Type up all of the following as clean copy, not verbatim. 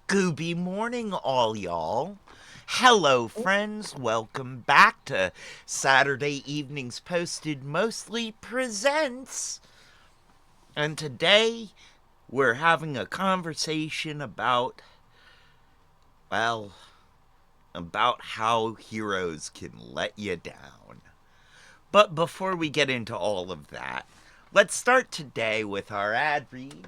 Gooby morning, all y'all. Hello, friends. Welcome back to Saturday Evenings Posted Mostly Presents. And today we're having a conversation well, about how heroes can let you down. But before we get into all of that, let's start today with our ad read.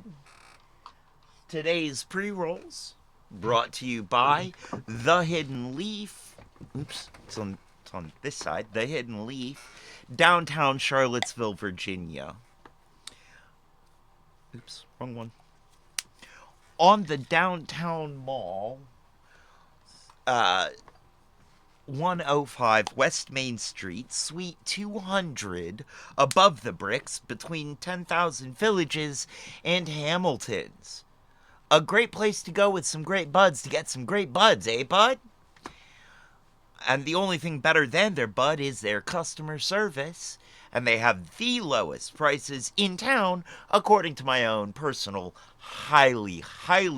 Today's pre-rolls brought to you by The Hidden Leaf. Oops, it's on this side. The Hidden Leaf, downtown Charlottesville, Virginia. Oops, wrong one. On the downtown mall, uh, 105 West Main Street, Suite 200, above the bricks, between 10,000 Villages and Hamiltons. A great place to go with some great buds to get some great buds, eh, bud? And the only thing better than their bud is their customer service. And they have the lowest prices in town, according to my own personal, highly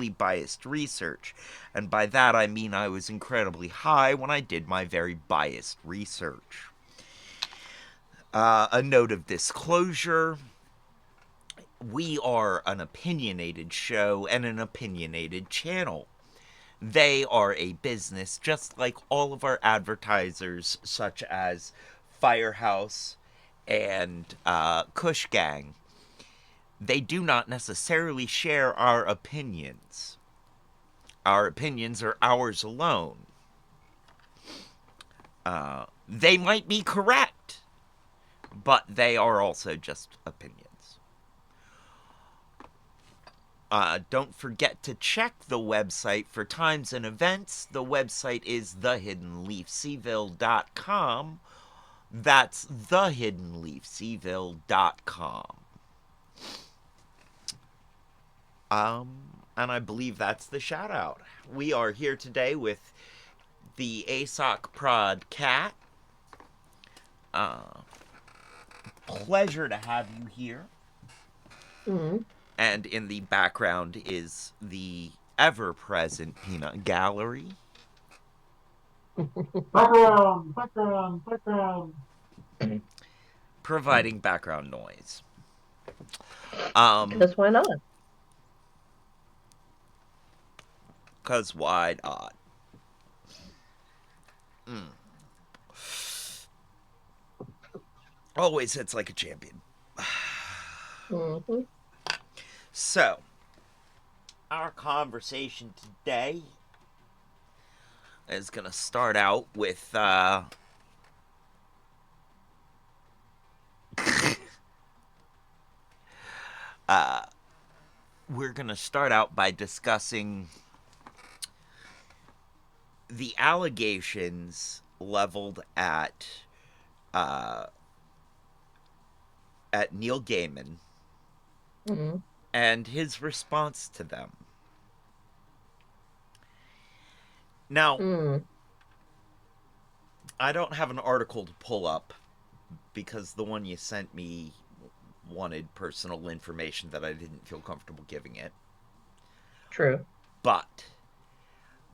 biased research. And by that I mean I was incredibly high when I did my very biased research. A note of disclosure: we are an opinionated show and an opinionated channel. They are a business just like all of our advertisers, such as Firehouse and Kush Gang. They do not necessarily share our opinions. Our opinions are ours alone. They might be correct, but they are also just opinions. Don't forget to check the website for times and events. The website is thehiddenleafseville.com. That's thehiddenleafseville.com. And I believe that's the shout out. We are here today with the ASOC Prod Cat. Pleasure to have you here. Mm-hmm. And in the background is the ever-present Peanut Gallery. Background. Providing background noise. Because why not? Cause why not? Always hits like a champion. Mm-hmm. So, our conversation today is gonna start out with we're gonna start out by discussing the allegations leveled at Neil Gaiman Mm-hmm. and his response to them. Now, Mm. I don't have an article to pull up because the one you sent me wanted personal information that I didn't feel comfortable giving it. True. But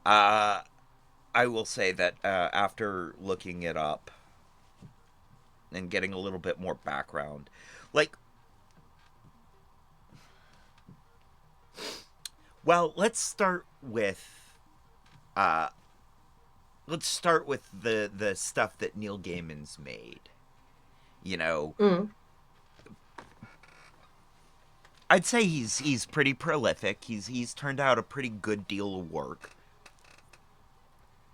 I will say that after looking it up and getting a little bit more background, like, well, let's start with the stuff that Neil Gaiman's made. You know, Mm. I'd say he's pretty prolific. He's turned out a pretty good deal of work,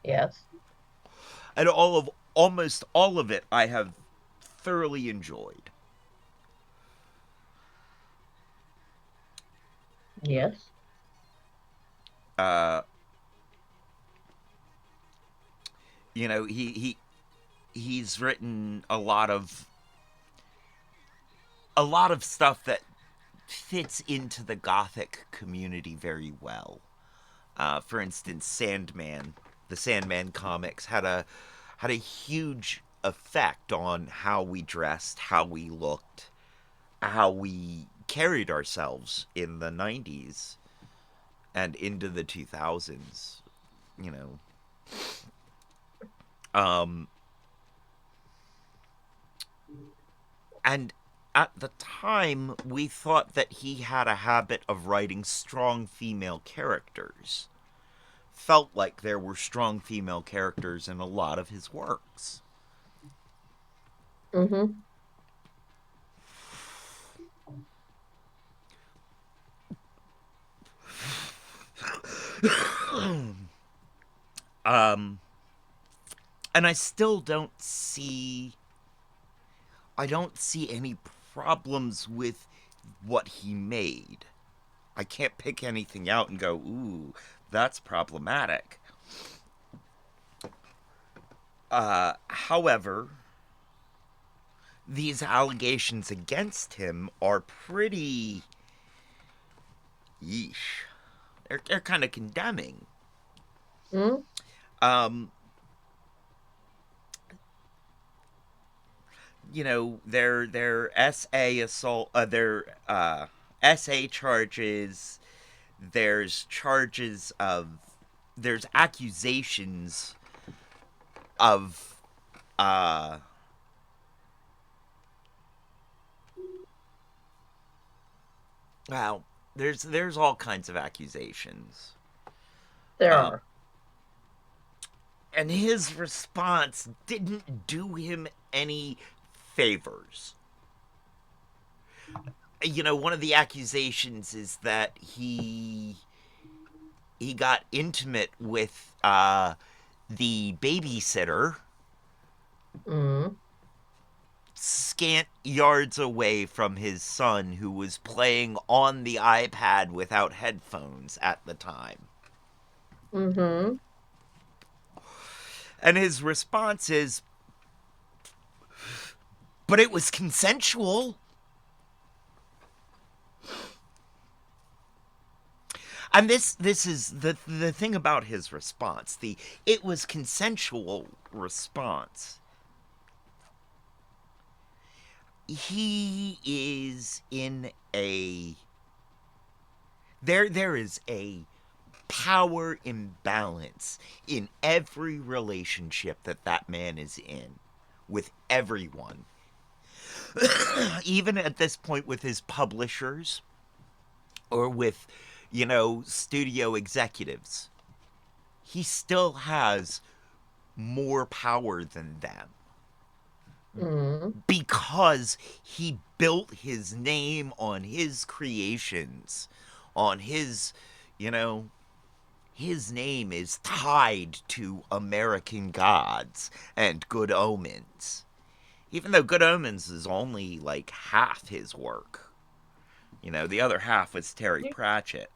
Yes. and almost all of it I have thoroughly enjoyed. Yes. Uh, you know, he's written a lot of stuff that fits into the gothic community very well. For instance, Sandman, the Sandman comics had a huge effect on how we dressed, how we looked, how we carried ourselves in the 90s. and into the 2000s, you know. Um, and at the time, we thought that he had a habit of writing strong female characters. Felt like there were strong female characters in a lot of his works. Mm-hmm. Um, and I don't see any problems with what he made. I can't pick anything out and go, ooh, that's problematic. However, these allegations against him are pretty yeesh. They're kind of condemning. Mm-hmm. Um, their SA assault, their SA charges. There's charges of, there's accusations of, uh, well, there's all kinds of accusations. There Um, are. and his response didn't do him any favors. One of the accusations is that he got intimate with the babysitter Mm-hmm. scant yards away from his son who was playing on the iPad without headphones at the time. Mm-hmm. And his response is, but it was consensual. And this is the thing about his response. The it was consensual response. He is in a there is a power imbalance in every relationship that man is in with everyone. Even at this point with his publishers or with, studio executives. He still has more power than them Mm-hmm. because he built his name on his creations, on you know, his name is tied to American gods and Good Omens. Even though Good Omens is only like half his work. The other half was Terry Pratchett,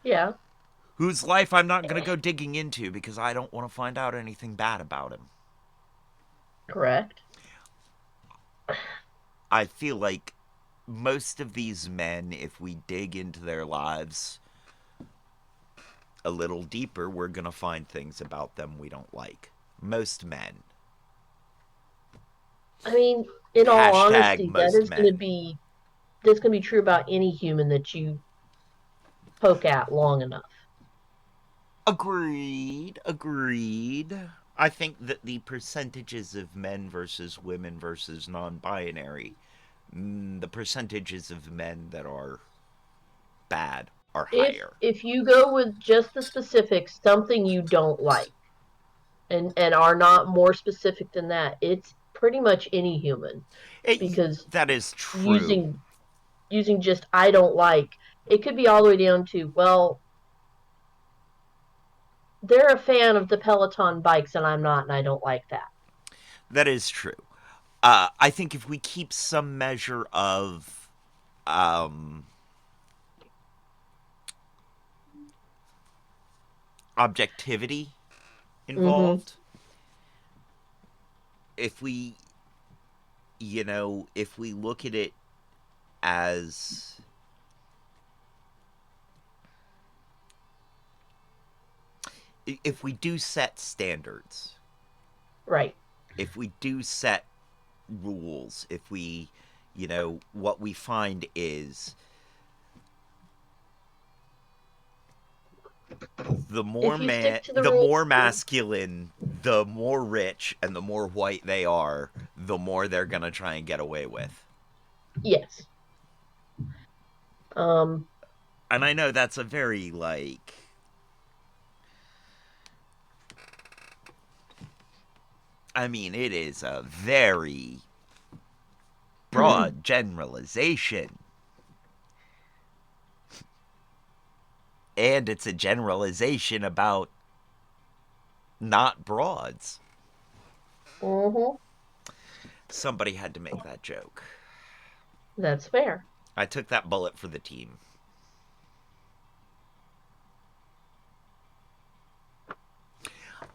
Yeah. whose life I'm not going to go digging into because I don't want to find out anything bad about him. Correct. I feel like most of these men, if we dig into their lives a little deeper, we're going to find things about them we don't like. Most men. I mean, in all Hashtag honesty, most men. that's gonna be true about any human that you poke at long enough. Agreed. Agreed. I think that the percentages of men versus women versus non binary, the percentages of men that are bad are higher. If you go with just the specifics, something you don't like, and are not more specific than that, it's pretty much any human because That is true. using using just I don't like, it could be all the way down to, well, they're a fan of the Peloton bikes and I'm not, and I don't like that. That is true. I think if we keep some measure of um, objectivity Mm-hmm. involved, if we, if we look at it as if we do set standards, Right. if we do set rules, if we, what we find is If you stick to the the rules, more masculine, the more rich, and the more white they are, the more they're gonna try and get away with. yes. Um, And I know that's a very like, I mean, it is a very broad generalization. And it's a generalization about not broads. mhm, Somebody had to make that joke. that's fair. I took that bullet for the team.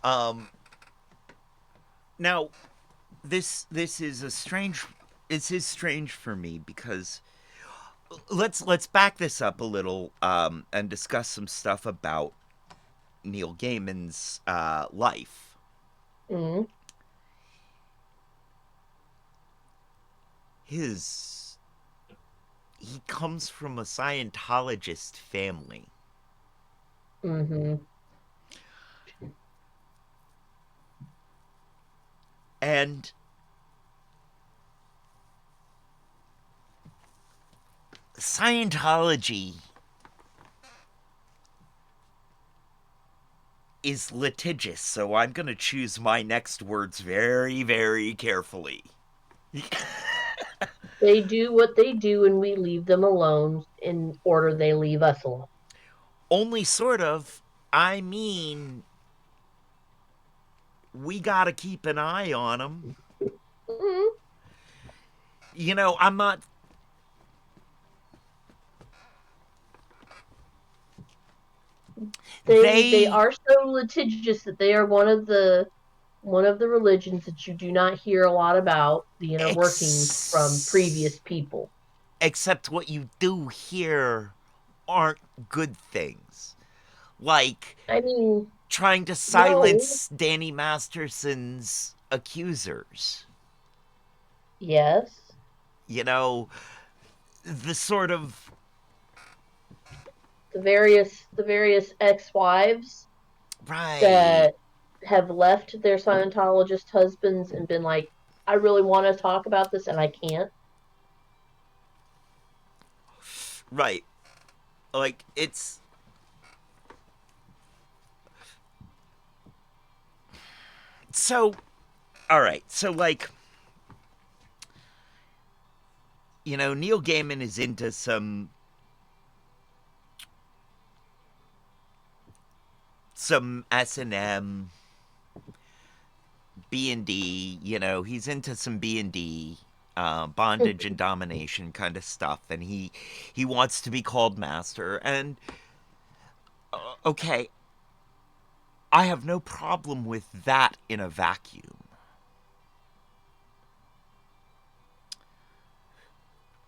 Um, Now, this is a strange. This is strange for me because let's back this up a little and discuss some stuff about Neil Gaiman's life. Mhm, His He comes from a Scientologist family, mhm. and Scientology is litigious, so I'm going to choose my next words very, very carefully. They do what they do, and we leave them alone in order they leave us alone. Only sort of. I mean, we got to keep an eye on them. Mhm. You know, I'm not. They They. are so litigious that they are one of the religions that you do not hear a lot about the inner workings from previous Ex- people. Except what you do hear aren't good things. Like I mean, trying to no, silence Danny Masterson's accusers. yes, You know, the sort of. the various ex-wives Right. that have left their Scientologist husbands and been like, I really want to talk about this and I can't. Right. Like, it's. So, alright. So, like, Neil Gaiman is into some S&M, B&D, he's into some B&D, bondage and domination kind of stuff, and he wants to be called master. And okay, I have no problem with that in a vacuum.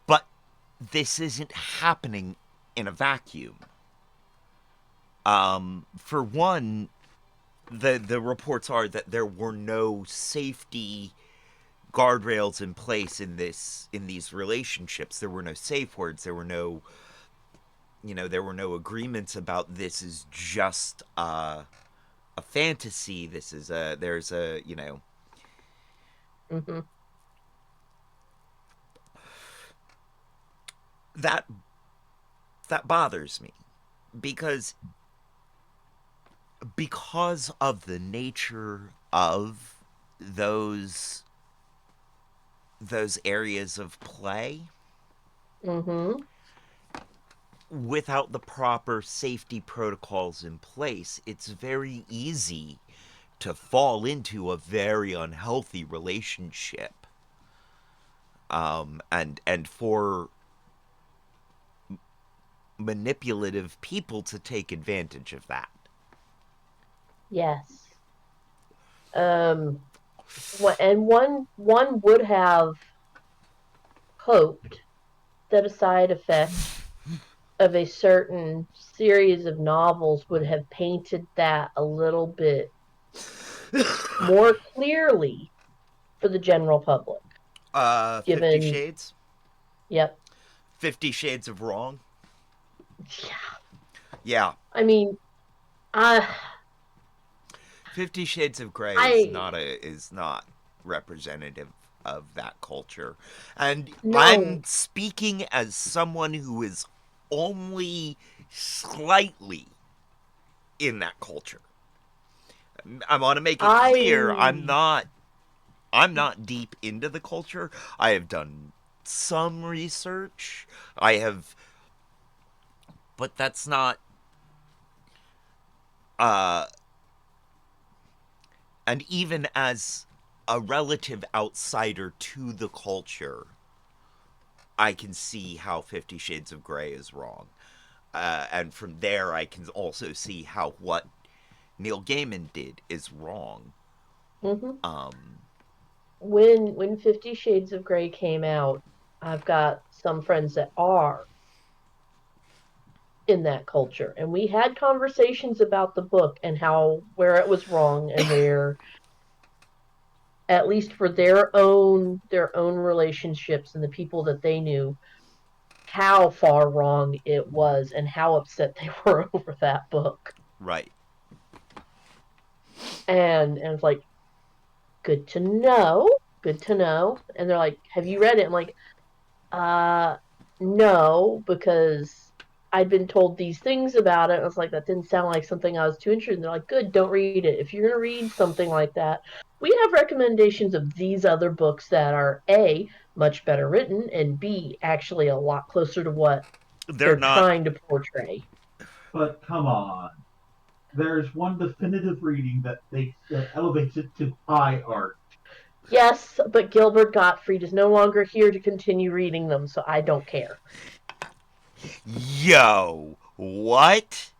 But this isn't happening in a vacuum. For one, the reports are that there were no safety guardrails in place in these relationships. There were no safe words. There were no agreements about this is just a fantasy. This is a there's a Hmm. that that bothers me because of the nature of those those areas of play. Hmm. Without the proper safety protocols in place, it's very easy to fall into a very unhealthy relationship, and for manipulative people to take advantage of that. Yes. Um, and one would have hoped that a side effect of a certain series of novels would have painted that a little bit more clearly for the general public. 50 Given, Shades? yep, 50 Shades of Wrong? yeah. Yeah. I mean, I, 50 Shades of Grey I is not representative of that culture. And no, I'm speaking as someone who is only slightly in that culture. I want to make it clear I I'm not deep into the culture. I have done some research. I have but that's not uh and even as a relative outsider to the culture, I can see how 50 Shades of Grey is wrong. And from there, I can also see how what Neil Gaiman did is wrong. mhm. Um, When 50 Shades of Grey came out, I've got some friends that are in that culture, and we had conversations about the book and how where it was wrong and where, at least for their own relationships and the people that they knew, how far wrong it was and how upset they were over that book. right. And it's like, good to know, good to know. And they're like, have you read it? I'm like, uh, no, because I'd been told these things about it. And I was like, that didn't sound like something I was too interested in. They're like, good, don't read it. If you're going to read something like that, we have recommendations of these other books that are A, much better written, and B, actually a lot closer to what They're they're not. trying to portray. But come on, there's one definitive reading that elevates it to high art. Yes, but Gilbert Gottfried is no longer here to continue reading them, so I don't care. Yo, what?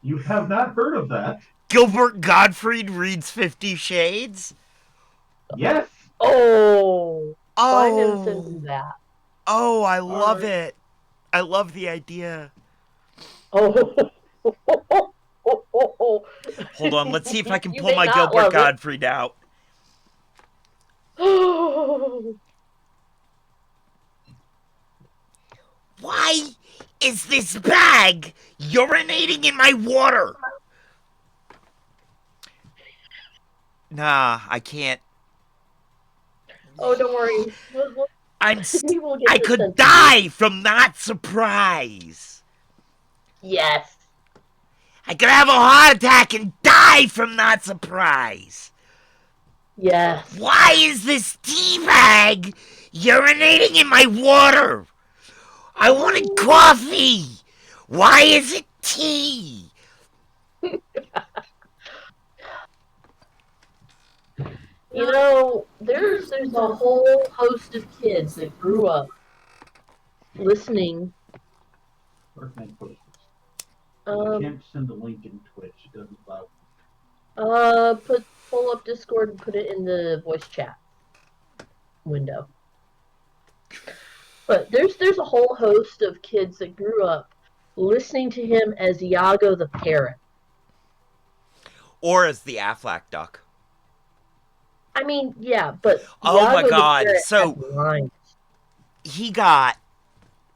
You have not heard of that? Gilbert Gottfried reads 50 Shades? Yes. Oh, find him, send Oh, him that. oh, I All love right. it. I love the idea. Oh, Hold on, let's see if I can you pull may my not Gilbert love it. Gottfried out. Why is this bag urinating in my water? Nah, I can't. Oh, don't worry. I'm. St- We will get I this could sent to you. die from that surprise. Yes, I could have a heart attack and die from that surprise. yes. Why is this tea bag urinating in my water? I wanted coffee. Why is it tea? There's a whole host of kids that grew up listening. Where can I post this? I Um, can't send a link in Twitch. It doesn't allow. put pull up Discord and put it in the voice chat window. But there's a whole host of kids that grew up listening to him as Iago the parrot. Or as the Aflac duck. I mean, yeah, but Oh my Iago the god. parrot had So lines. he got.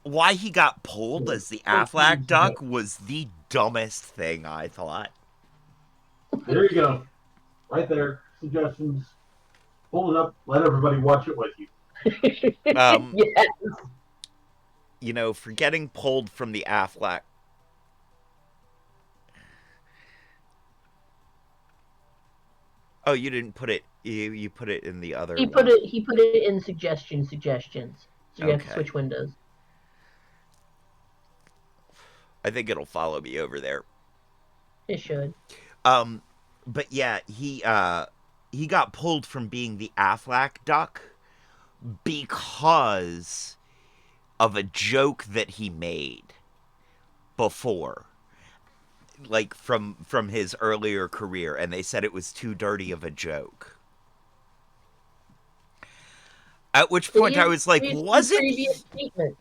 Why he got pulled as the 14 Aflac years ago. duck was the dumbest thing I thought. There you go. Right there. Suggestions. Pull it up. Let everybody watch it with you. Um, Yeah. for getting pulled from the Aflac. Oh, you didn't put it. You put it in the other one. He put it in suggestions. So you have to Okay. switch windows. I think it'll follow me over there. It should. Um, but yeah, he got pulled from being the Aflac duck because of a joke that he made before, like from his earlier career, and they said it was too dirty of a joke. At which point I was like, His previous statement.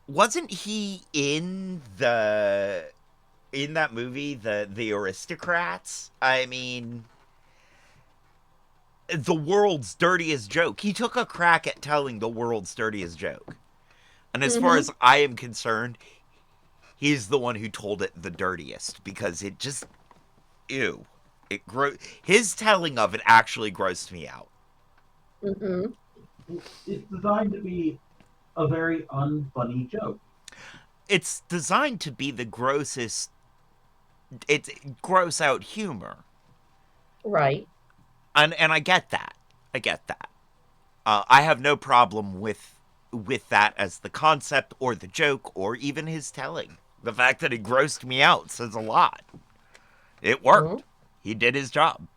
wasn't he in that movie, the Aristocrats? I mean, the world's dirtiest joke. He took a crack at telling the world's dirtiest joke. And as far Mm-hmm. as I am concerned, he's the one who told it the dirtiest because it just, ew. His telling of it actually grossed me out. Mm-hmm. It's designed to be a very unfunny joke. It's designed to be the grossest. It's gross out humor, Right. and I get that. I get that. I have no problem with that as the concept or the joke or even his telling. The fact that it grossed me out says a lot. It Mm-hmm. worked. He did his job.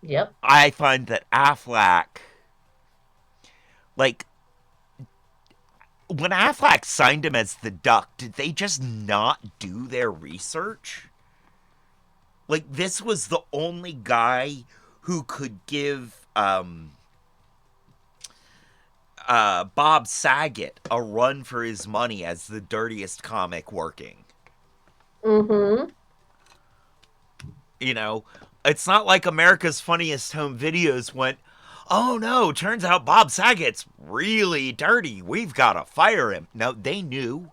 Yep. I find that Affleck, like, when Affleck signed him as the Duck, did they just not do their research? Like, this was the only guy who could give Bob Saget a run for his money as the dirtiest comic working. Mm-hmm. You know, it's not like America's Funniest Home Videos went, oh no, turns out Bob Saget's really dirty. We've got to fire him. No, they knew.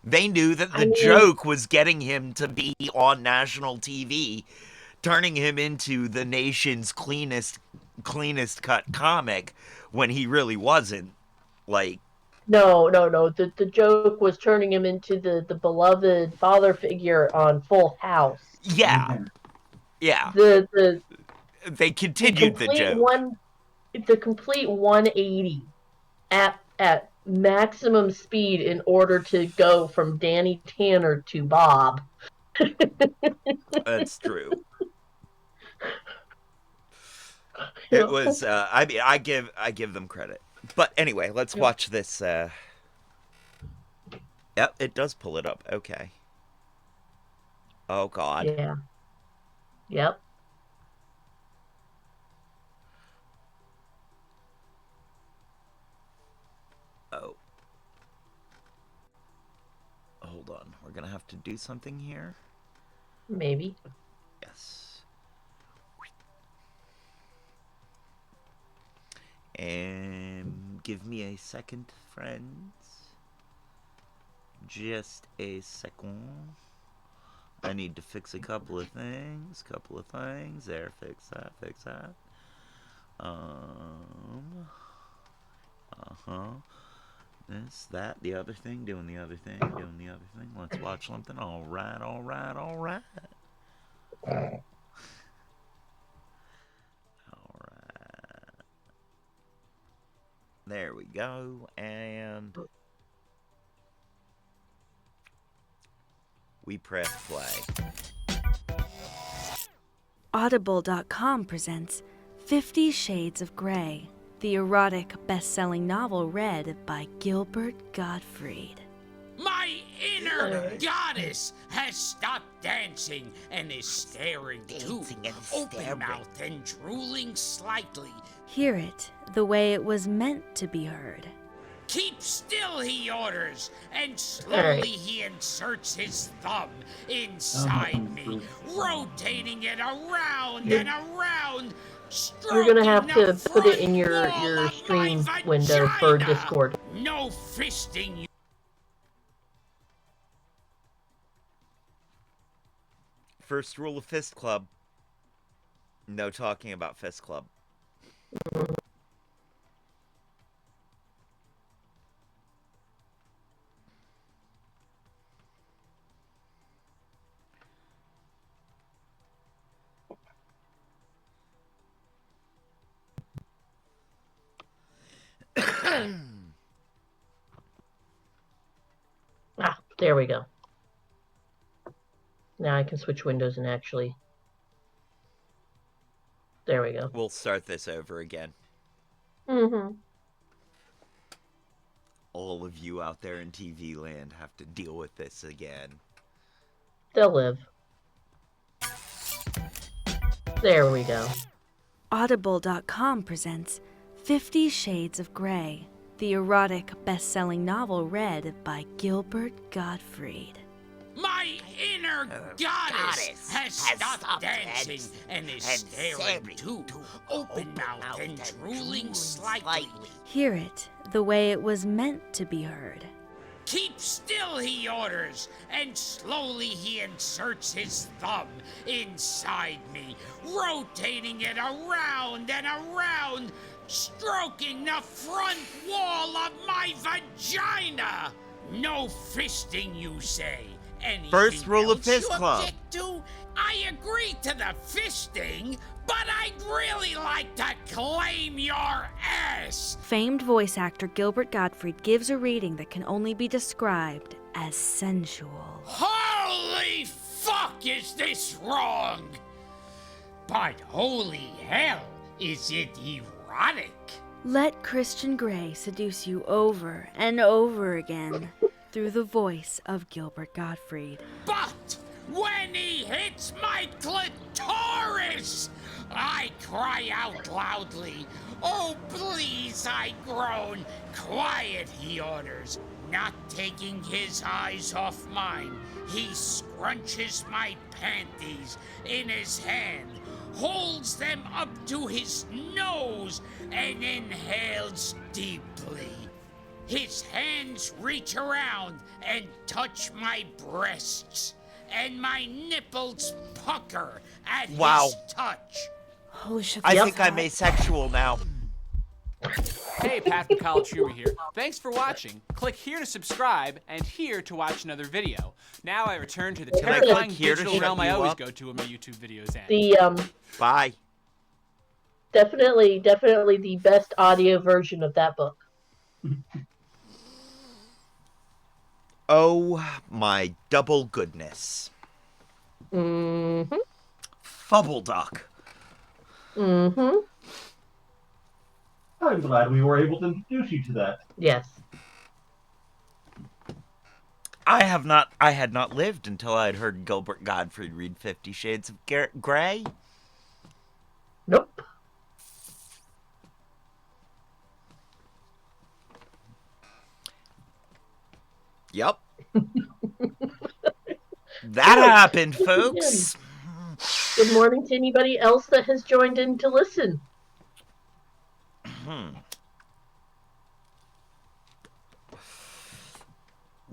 They knew that I the mean, joke was getting him to be on national TV, turning him into the nation's cleanest cut comic when he really wasn't. Like, no. The joke was turning him into the beloved father figure on Full House. yeah, Okay. yeah. The the They the continued the complete joke. one the complete 180 at maximum speed in order to go from Danny Tanner to Bob. That's true. It You was. I mean, I give them credit. But anyway, let's know? watch this. Yep, it does pull it up. Okay. Oh God. Yeah. Yep. Oh, hold on. We're gonna have to do something here. Maybe. Yes. And give me a second, friends. Just a second. I need to fix a couple of things. There, fix that, fix that. Uh-huh. This, that, the other thing, doing the other thing, doing the other thing. Let's watch something. Alright, alright, alright. Alright. There we go. And we press play. Audible.com presents 50 Shades of Grey, the erotic best-selling novel read by Gilbert Gottfried. My inner goddess has stopped dancing and is staring too, Dancing and staring. open-mouthed and drooling slightly. Hear it the way it was meant to be heard. Keep still, he orders, and Alright. slowly he inserts his thumb inside me, rotating it around and around, You're gonna have stroking to the put it in front your wall of stream my window for vagina. Discord. No fisting, you. First rule of Fist Club. No talking about Fist Club. Ah, there we go. Now I can switch windows and actually. There we go. We'll start this over again. Mm-hmm. All of you out there in TV land have to deal with this again. They'll live. There we go. Audible.com presents 50 Shades of Grey, the erotic best-selling novel read by Gilbert Gottfried. My inner goddess has stopped dancing and is staring too, open-mouthed and drooling slightly. Hear it the way it was meant to be heard. Keep still, he orders, and slowly he inserts his thumb inside me, rotating it around and around, stroking the front wall of my vagina. No fisting, you say? Anything First rule of else Fist you Club. object to? I agree to the fisting, but I'd really like to claim your ass. Famed voice actor Gilbert Gottfried gives a reading that can only be described as sensual. Holy fuck, is this wrong? But holy hell, is it erotic? Let Christian Grey seduce you over and over again through the voice of Gilbert Gottfried. But when he hits my clitoris, I cry out loudly. Oh, please, I groan. Quiet, he orders, not taking his eyes off mine. He scrunches my panties in his hand, holds them up to his nose, and inhales deeply. His hands reach around and touch my breasts, and my nipples pucker at Wow. his touch. Holy shit. I Yep. think I'm asexual now. Hey, Pat from College Humor here. Thanks for watching. Click here to subscribe and here to watch another video. Now I return to the Can I terrifying click here to digital shut realm I you always up? go to when my YouTube videos end. The Bye. definitely the best audio version of that book. Oh my double goodness. Mm-hmm. Fubble Duck. Mm-hmm. I'm glad we were able to introduce you to that. Yes. I had not lived until I had heard Gilbert Gottfried read 50 Shades of Grey. Nope. Yep. That happened, folks. Good morning to anybody else that has joined in to listen.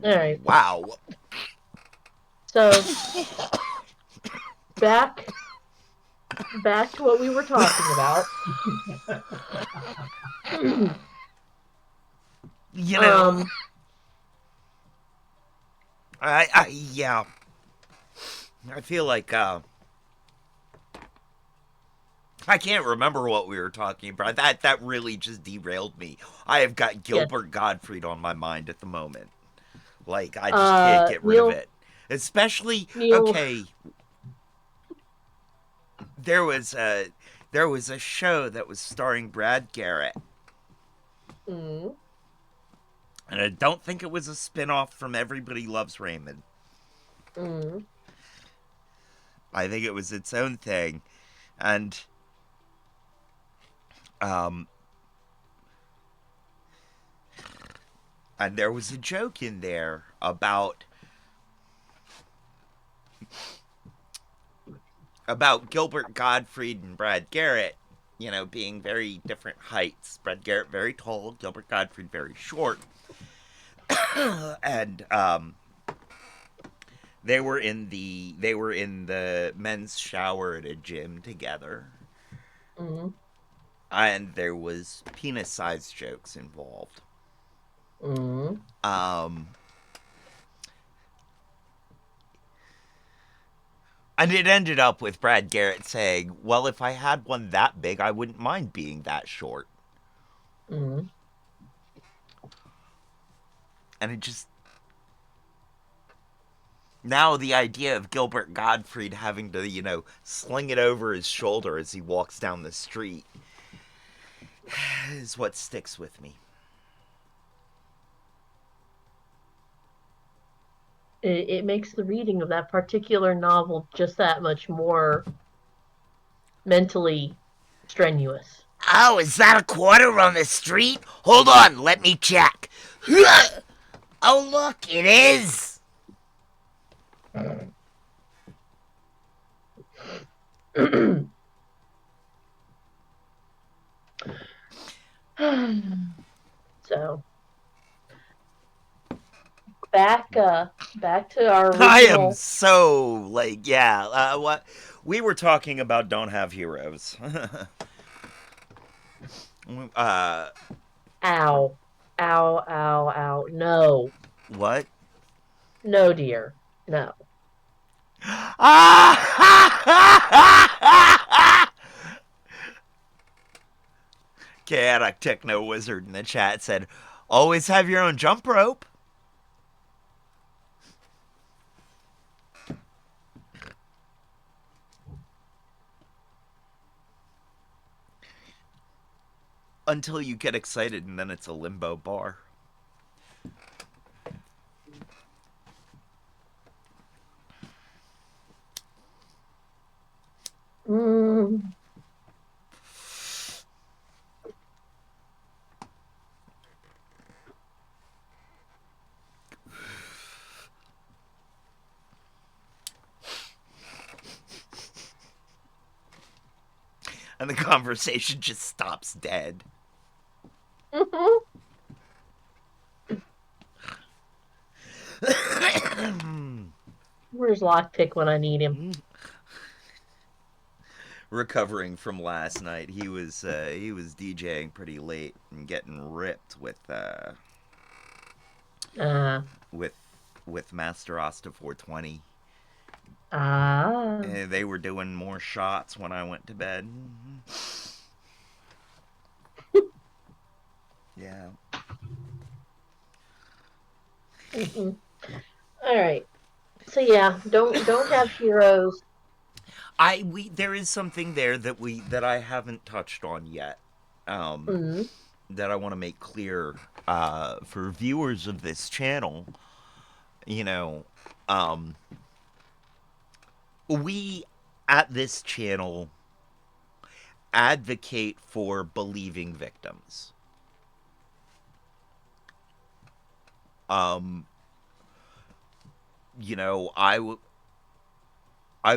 All right. Wow. So back to what we were talking about. You know, Um, yeah. I feel like I can't remember what we were talking about. That really just derailed me. I have got Gilbert Gottfried on my mind at the moment. Like I just can't get rid of it. Especially Neil. okay. There was a show that was starring Brad Garrett. mm, And I don't think it was a spin-off from Everybody Loves Raymond. mm. I think it was its own thing. And there was a joke in there about Gilbert Gottfried and Brad Garrett, you know, being very different heights. Brad Garrett very tall, Gilbert Gottfried very short. And they were in the men's shower at a gym together. Mm-hmm. And there was penis-sized jokes involved. Mm-hmm. And it ended up with Brad Garrett saying, well, if I had one that big, I wouldn't mind being that short. Mm-hmm. And it just... Now the idea of Gilbert Gottfried having to, you know, sling it over his shoulder as he walks down the street is what sticks with me. It makes the reading of that particular novel just that much more mentally strenuous. Oh, is that a quarter on the street? Hold on, let me check. Oh, look, it is. So back to our I am original. so like, yeah. What we were talking about don't have heroes. uh, Ow. Ow, ow, ow. No. what? No, dear. No. Chaotic Techno Wizard in the chat said, "Always have your own jump rope." Until you get excited and then it's a limbo bar. Mm. And the conversation just stops dead. Where's Lockpick when I need him? Recovering from last night, he was DJing pretty late and getting ripped with with Master Asta 420. And they were doing more shots when I went to bed. Yeah. All right. So yeah, don't have heroes. There is something there that I haven't touched on yet. That I want to make clear for viewers of this channel. You know, we at this channel advocate for believing victims. You know, I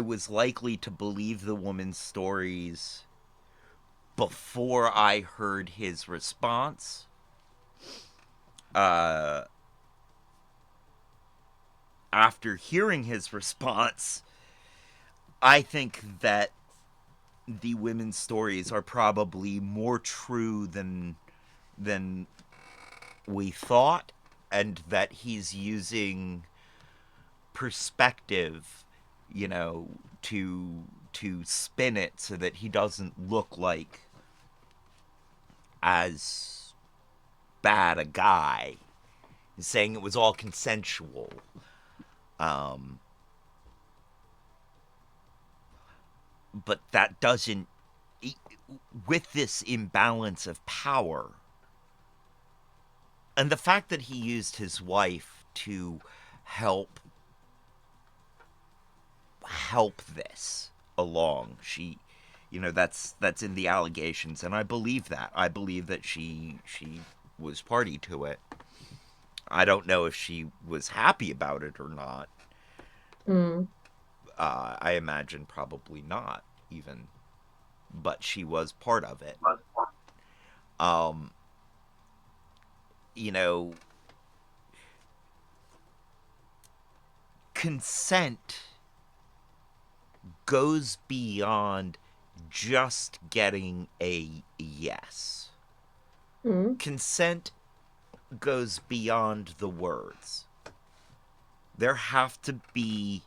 was likely to believe the woman's stories before I heard his response. After hearing his response, I think that the women's stories are probably more true than we thought, and that he's using perspective, you know, to spin it so that he doesn't look like as bad a guy. He's saying it was all consensual. But that doesn't, with this imbalance of power, and the fact that he used his wife to help this along, she, you know, that's in the allegations, and I believe that. I believe that she was party to it. I don't know if she was happy about it or not. I imagine probably not, even, but she was part of it. You know, consent goes beyond just getting a yes. Consent goes beyond the words. There has to be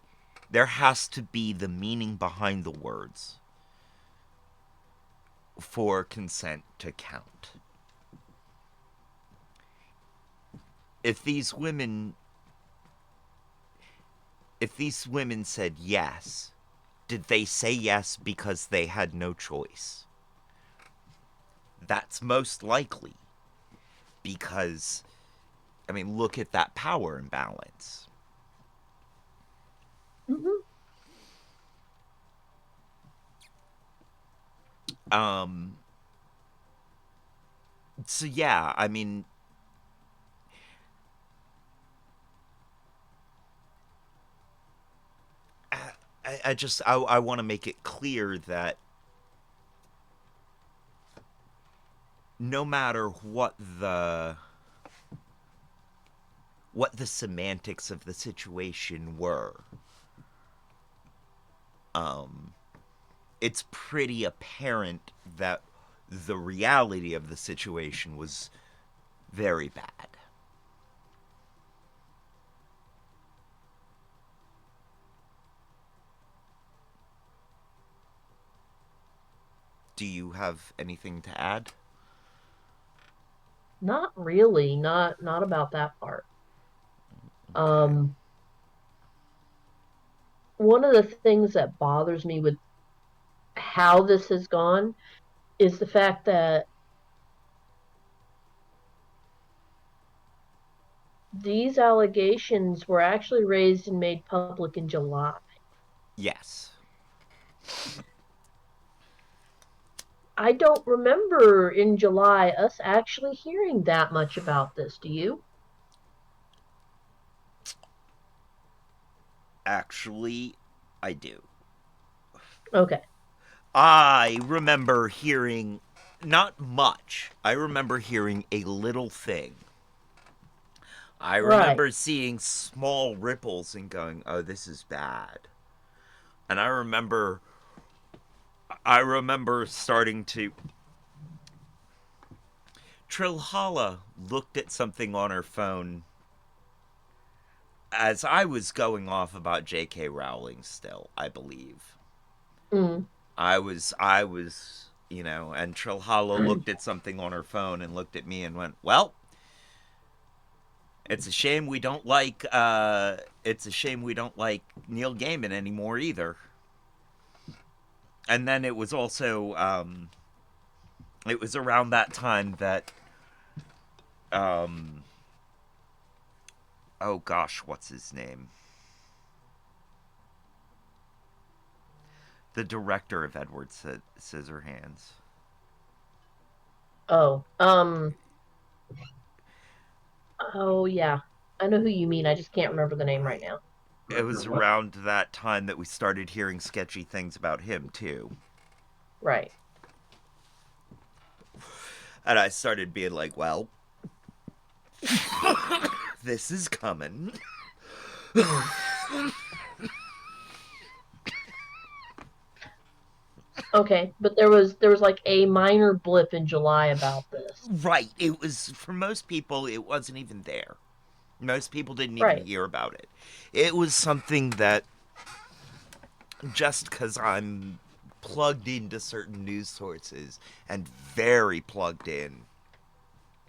the meaning behind the words for consent to count. If these women said yes, did they say yes because they had no choice? That's most likely. Because, I mean, look at that power imbalance. So yeah, I mean, I want to make it clear that no matter what what the semantics of the situation were, it's pretty apparent that the reality of the situation was very bad. Do you have anything to add? Not really. Not about that part. Okay. One of the things that bothers me with how this has gone is the fact that these allegations were actually raised and made public in July. Yes. I don't remember in July us actually hearing that much about this. Do you? Actually, I do. Okay. I remember hearing not much. I remember hearing a little thing. I Right. remember seeing small ripples and going, "Oh, this is bad." And I remember starting to Trilhala looked at something on her phone as I was going off about J.K. Rowling still, I believe. Mm. And Trilhala looked at something on her phone and looked at me and went, "Well, it's a shame we don't like Neil Gaiman anymore either." And then it was also it was around that time that oh gosh, what's his name? The director of Edward Scissorhands. Oh. Oh yeah. I know who you mean. I just can't remember the name right now. It was What? around that time that we started hearing sketchy things about him too. Right. And I started being like, "Well, this is coming." Okay, but there was like a minor blip in July about this. Right. It was, for most people, it wasn't even there. Most people didn't even Right. hear about it. It was something that, just because I'm plugged into certain news sources and very plugged in,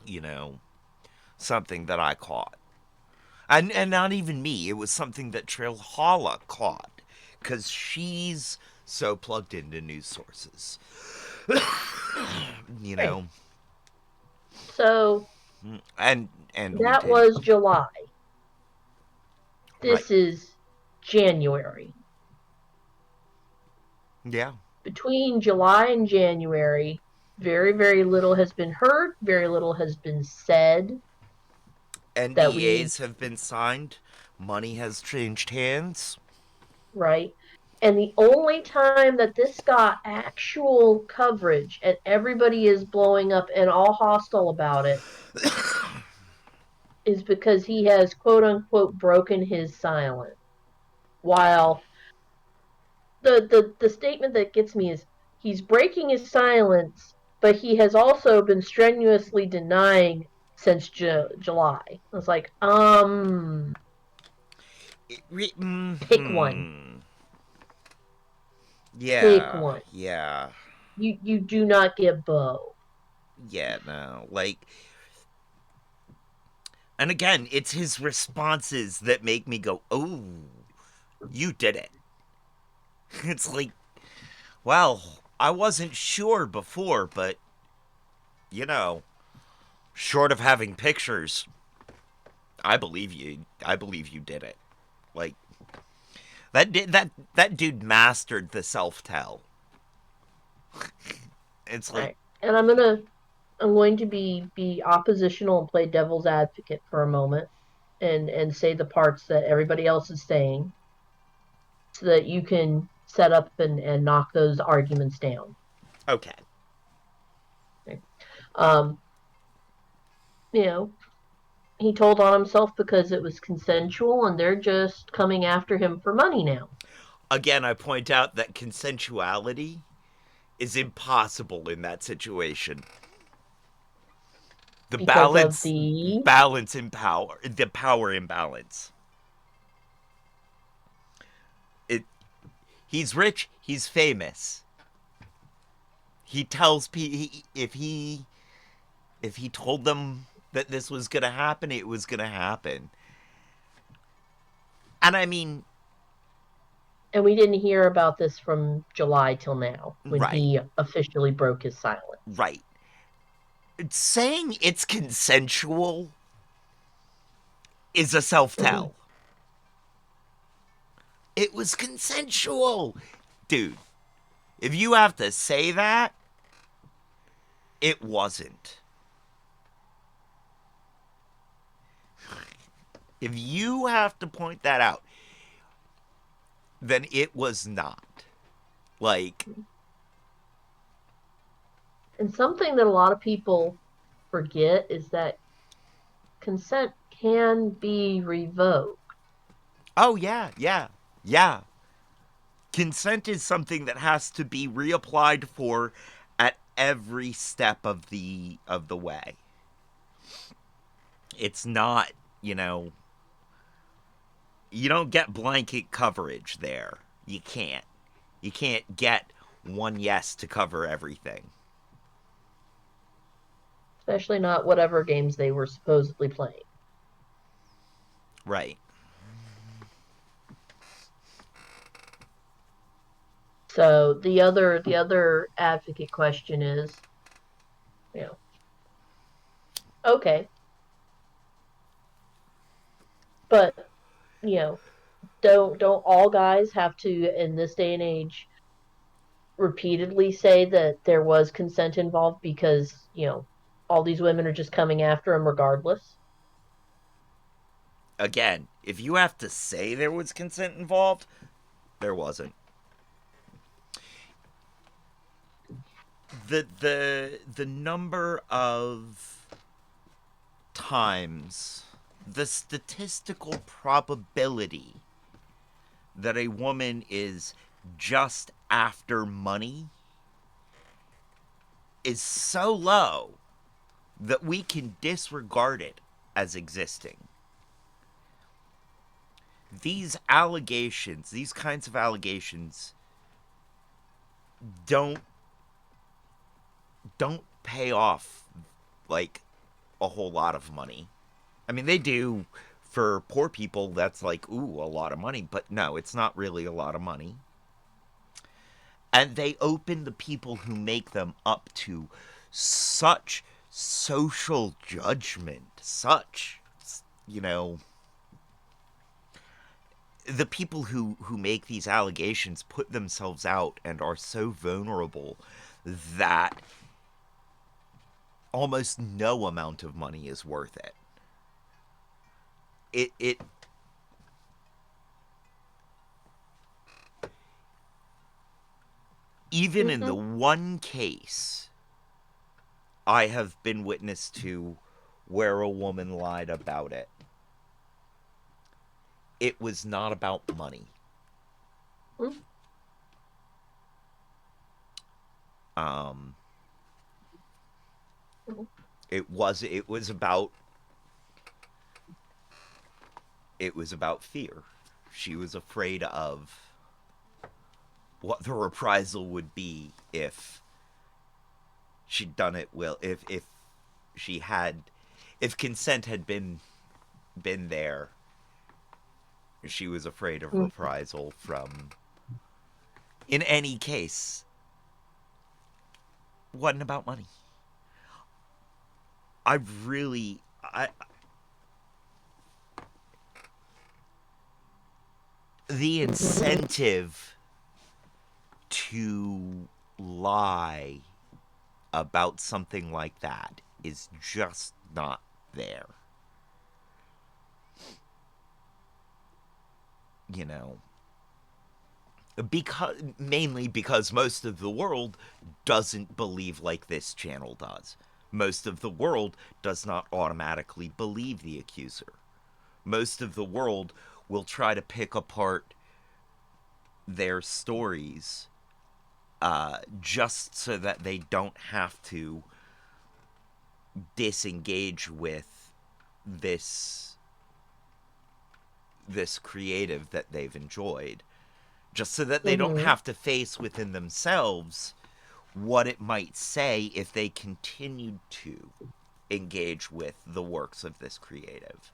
you know, something that I caught. And not even me. It was something that Trilhala caught because she's so plugged into news sources. you Right. know, So and we that did. was July. Right. This is January. Yeah. Between July and January, very, very little has been heard, very little has been said that we need, NDAs have been signed. Money has changed hands. right? And the only time that this got actual coverage and everybody is blowing up and all hostile about it is because he has quote unquote broken his silence. While the statement that gets me is he's breaking his silence, but he has also been strenuously denying since July. I was like, pick one, pick Yeah. one. Yeah. You do not get both. Yeah, no. Like, and again, it's his responses that make me go, "Oh, you did it." It's like, well, I wasn't sure before, but, you know, short of having pictures, I believe you. I believe you did it. Like, that dude mastered the self-tell. It's All like, right, and I'm going to be oppositional and play devil's advocate for a moment and say the parts that everybody else is saying so that you can set up and knock those arguments down. okay. Okay. Um, you know, He told on himself because it was consensual, and they're just coming after him for money now. Again, I point out that consensuality is impossible in that situation. The Because of balance, the balance in power, the power imbalance. It. He's rich. He's famous. He tells people if he told them that this was gonna happen, it was gonna happen. And I mean, and we didn't hear about this from July till now, when right, he officially broke his silence. right. Saying it's consensual is a self-tell. It was consensual. Dude, if you have to say that, it wasn't. If you have to point that out, then it was not. Like, And something that a lot of people forget is that consent can be revoked. oh yeah, yeah, yeah. Consent is something that has to be reapplied for at every step of the way. It's not, you know, you don't get blanket coverage there. You can't. You can't get one yes to cover everything. Especially not whatever games they were supposedly playing. Right. So the other advocate question is, you know, okay, but you know, don't all guys have to in this day and age repeatedly say that there was consent involved because, all these women are just coming after him regardless? Again, if you have to say there was consent involved, there wasn't. The number of times, the statistical probability that a woman is just after money is so low that we can disregard it as existing. These allegations, these kinds of allegations, don't pay off like a whole lot of money. I mean, they do for poor people. That's like, ooh, a lot of money, but no, it's not really a lot of money. And they open the people who make them up to such social judgment, such, you know, the people who make these allegations put themselves out and are so vulnerable that almost no amount of money is worth it. It even in the one case I have been witness to where a woman lied about it, it was not about money. It was about fear. She was afraid of what the reprisal would be if she'd done it well, if she had, if consent had been there. She was afraid of reprisal from, in any case, wasn't about money. The incentive to lie about something like that is just not there. You know, mainly because most of the world doesn't believe like this channel does. Most of the world does not automatically believe the accuser. Most of the world will try to pick apart their stories just so that they don't have to disengage with this creative that they've enjoyed, just so that they don't Mm-hmm. have to face within themselves what it might say if they continued to engage with the works of this creative.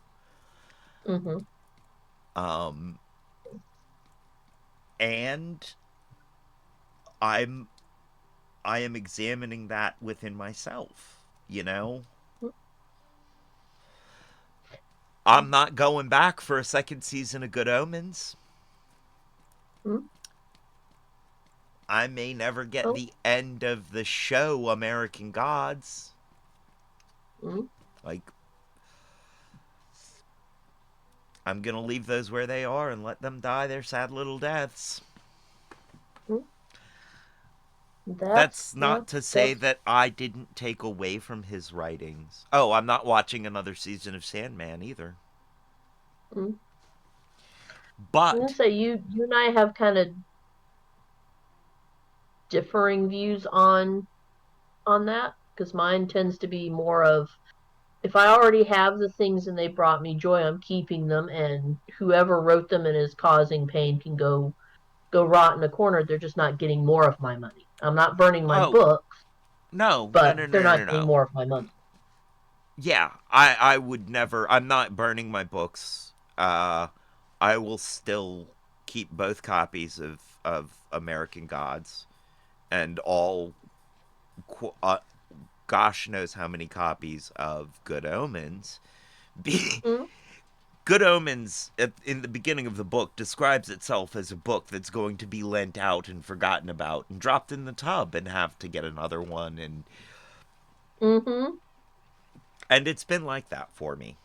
Mm-hmm. Um, and I'm I am examining that within myself, you know? I'm not going back for a second season of Good Omens. Mm-hmm. I may never get Oh. the end of the show American Gods. Mm-hmm. Like, I'm gonna leave those where they are and let them die their sad little deaths. That's not to say That's that I didn't take away from his writings. Oh, I'm not watching another season of Sandman either. mm. I'm gonna But, say you and I have kind of differing views on that because mine tends to be more of if I already have the things and they brought me joy, I'm keeping them, and whoever wrote them and is causing pain can go rot in a corner. They're just not getting more of my money. I'm not burning my oh, books, no, no, but no, they're no, no, not getting no. more of my money. Yeah, I would never, I'm not burning my books. I will still keep both copies of American Gods and all, gosh knows how many copies of Good Omens. Mm, Good Omens, in the beginning of the book, describes itself as a book that's going to be lent out and forgotten about and dropped in the tub and have to get another one. mm-hmm. And it's been like that for me.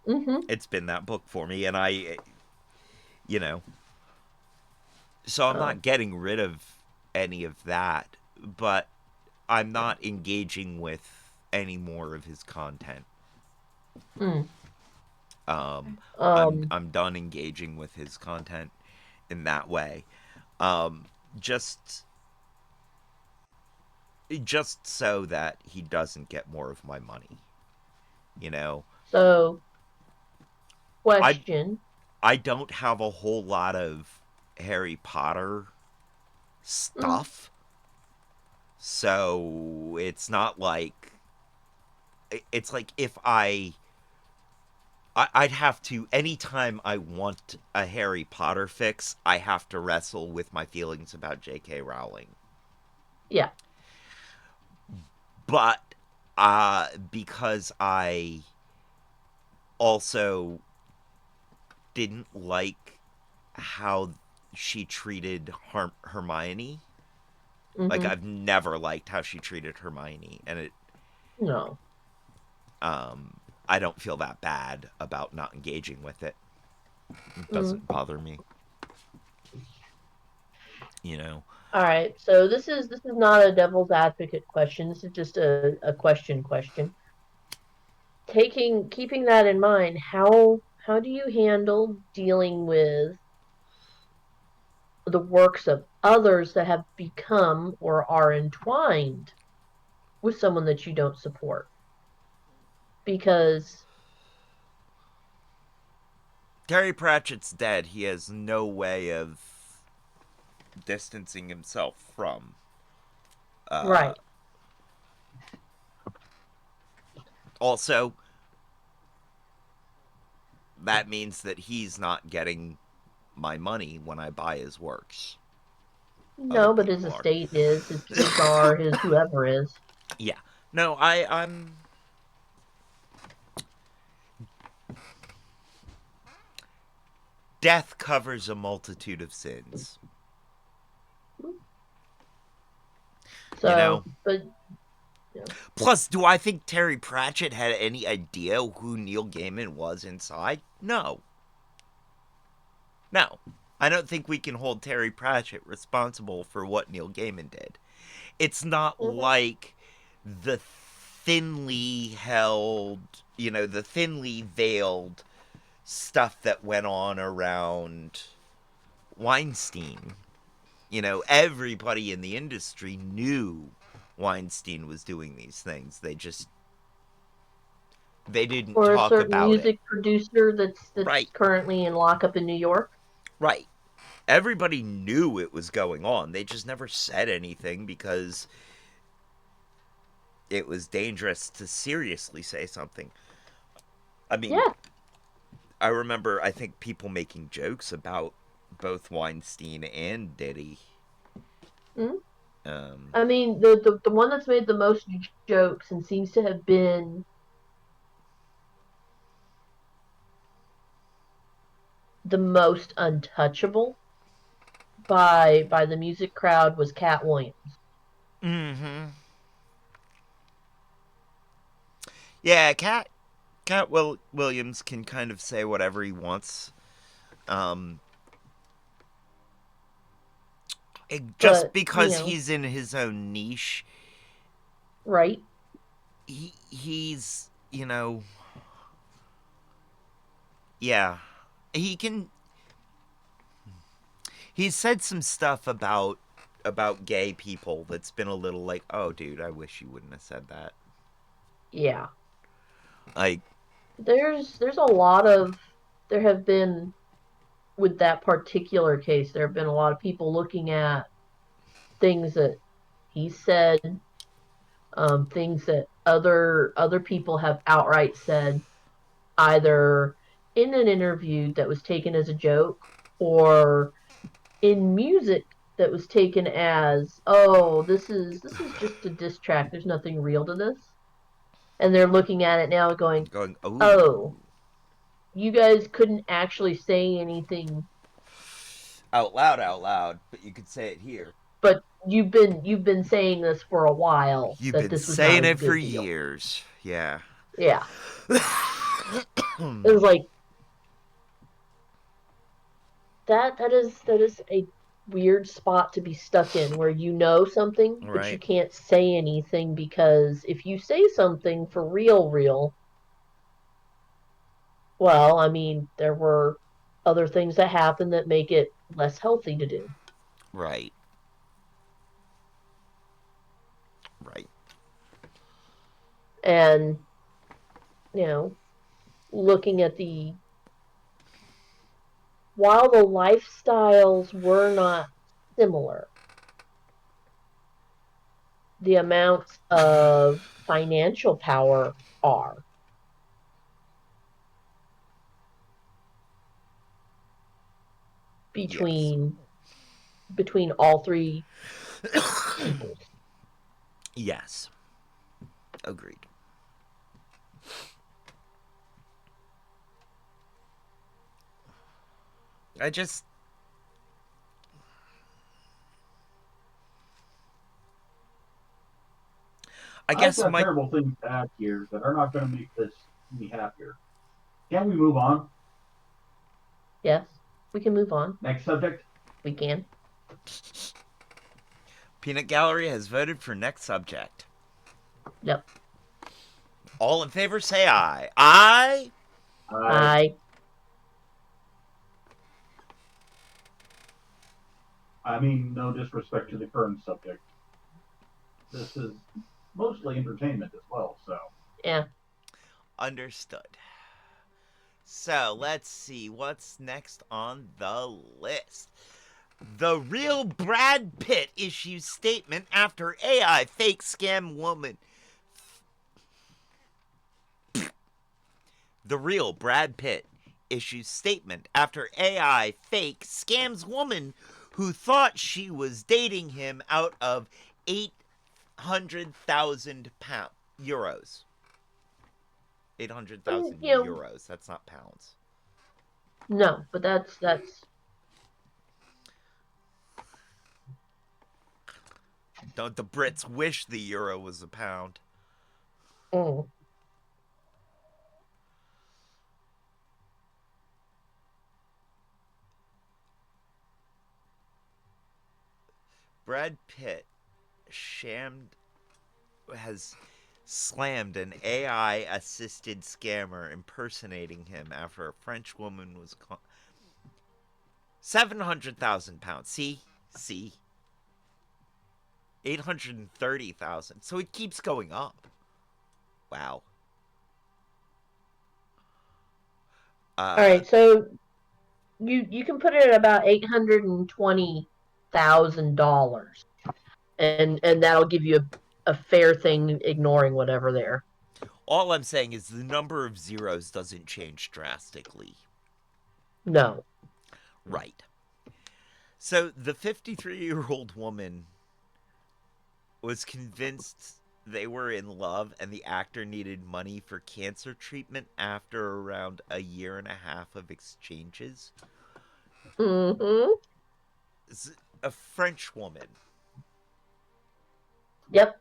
Mm-hmm. It's been that book for me. And you know, so I'm Oh. not getting rid of any of that, but I'm not engaging with any more of his content. Mm. Um, Um. I'm done engaging with his content in that way. Um, just just so that he doesn't get more of my money. You know, So, I question. I don't have a whole lot of Harry Potter Mm, stuff, so it's not like it's like if I'd have to anytime I want a Harry Potter fix, I have to wrestle with my feelings about J.K. Rowling. yeah. But because I also didn't like how she treated Hermione. Like Mm-hmm. I've never liked how she treated Hermione, and No. I don't feel that bad about not engaging with it. It Mm. doesn't bother me, you know. All right. So this is not a devil's advocate question. This is just a question. Keeping that in mind, how do you handle dealing with the works of others that have become or are entwined with someone that you don't support? Because Terry Pratchett's dead. He has no way of distancing himself from. Uh, right. Also, that means that he's not getting my money when I buy his works. Other No, but his people are. estate is, his kids are, his whoever is. Yeah. No, I'm death covers a multitude of sins. You So, know? but you know, Plus, do I think Terry Pratchett had any idea who Neil Gaiman was inside? No. No. I don't think we can hold Terry Pratchett responsible for what Neil Gaiman did. It's not mhm, like the thinly held, the thinly veiled stuff that went on around Weinstein. Everybody in the industry knew Weinstein was doing these things. They didn't Or a talk certain about it. music producer that's Right, currently in lockup in New York. right. Everybody knew it was going on. They just never said anything because it was dangerous to seriously say something. I mean, Yeah. I remember, I think, people making jokes about both Weinstein and Diddy. Mhm. Um, I mean, the one that's made the most jokes and seems to have been the most untouchable by the music crowd was Cat Williams. mm-hmm. Yeah, Cat Williams can kind of say whatever he wants. Um, just But, because he's in his own niche, right? he's yeah, he can. He's said some stuff about gay people that's been a little like, oh, dude, I wish you wouldn't have said that. Yeah. Like, There's a lot of there have been with that particular case, there have been a lot of people looking at things that he said, things that other people have outright said, either in an interview that was taken as a joke or in music that was taken as, oh, this is just a diss track. There's nothing real to this. And they're looking at it now going, going, oh, oh, you guys couldn't actually say anything, out loud, but you could say it here. but you've been saying this for a while You've that been this was not saying a it for good deal. years. Yeah. Yeah. It was like that is a weird spot to be stuck in where you know something but you Right. can't say anything, because if you say something for real, well, I mean, there were other things that happened that make it less healthy to do. Right. Right. And, you know, looking at while the lifestyles were not similar, the amounts of financial power are Yes. between all three peoples. Yes. Agreed. I just I I've guess got my terrible things to add here that are not going to make this me happier. Can we move on? Yes, we can move on. Next subject. We can. peanut gallery has voted for next subject. Yep. All in favor say aye. Aye. I I I mean, no disrespect to the current subject. This is mostly entertainment as well, so Yeah. Understood. So let's see what's next on the list. The real Brad Pitt issues statement after AI fake scam woman. The real Brad Pitt issues statement after AI fake scams woman who thought she was dating him out of 800,000 euros. 800,000 You know, euros. That's not pounds. no, but that's Don't the Brits wish the euro was a pound? mm, Brad Pitt shammed has slammed an AI-assisted scammer impersonating him after a French woman was caught. 700,000 pounds. See, 830,000. So it keeps going up. Wow. All right, so you can put it at about $820,000, and that'll give you a fair thing, ignoring whatever there. All I'm saying is the number of zeros doesn't change drastically. No. Right. So the 53-year-old woman was convinced they were in love and the actor needed money for cancer treatment after around a year and a half of exchanges. Mm-hmm. It's a French woman. Yep.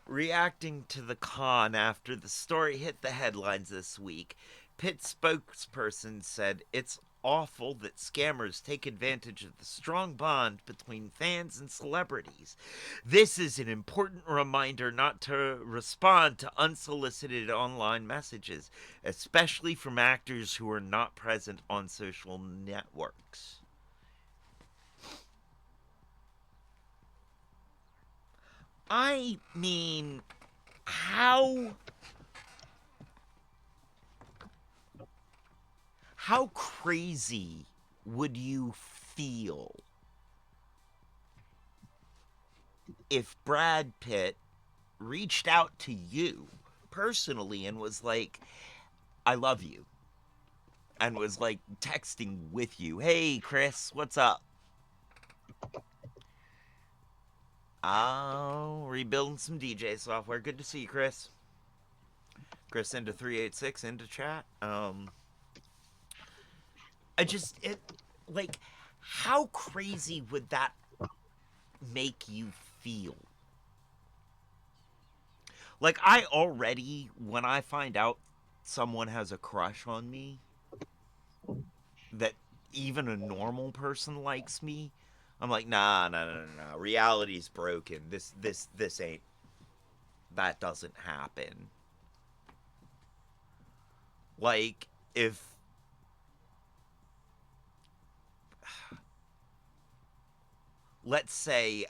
Reacting to the con after the story hit the headlines this week, Pitt spokesperson said it's awful that scammers take advantage of the strong bond between fans and celebrities. This is an important reminder not to respond to unsolicited online messages, especially from actors who are not present on social networks. I mean, how crazy would you feel if Brad Pitt reached out to you personally and was like, I love you, and was like texting with you, hey Chris, what's up? Oh, rebuilding some DJ software. Good to see you, Chris. Chris into 386 into chat. Like, how crazy would that make you feel? Like, I already, when I find out someone has a crush on me, that even a normal person likes me, I'm like, nah. Reality's broken. This ain't. That doesn't happen. Like, if. Let's say,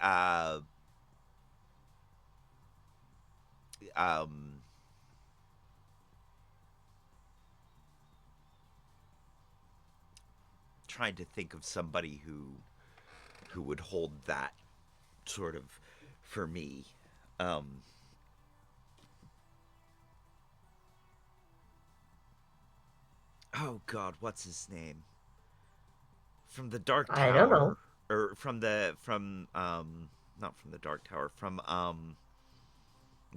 trying to think of somebody who would hold that sort of for me. Oh God, what's his name? From the Dark Tower. I don't know. Or not from the Dark Tower, from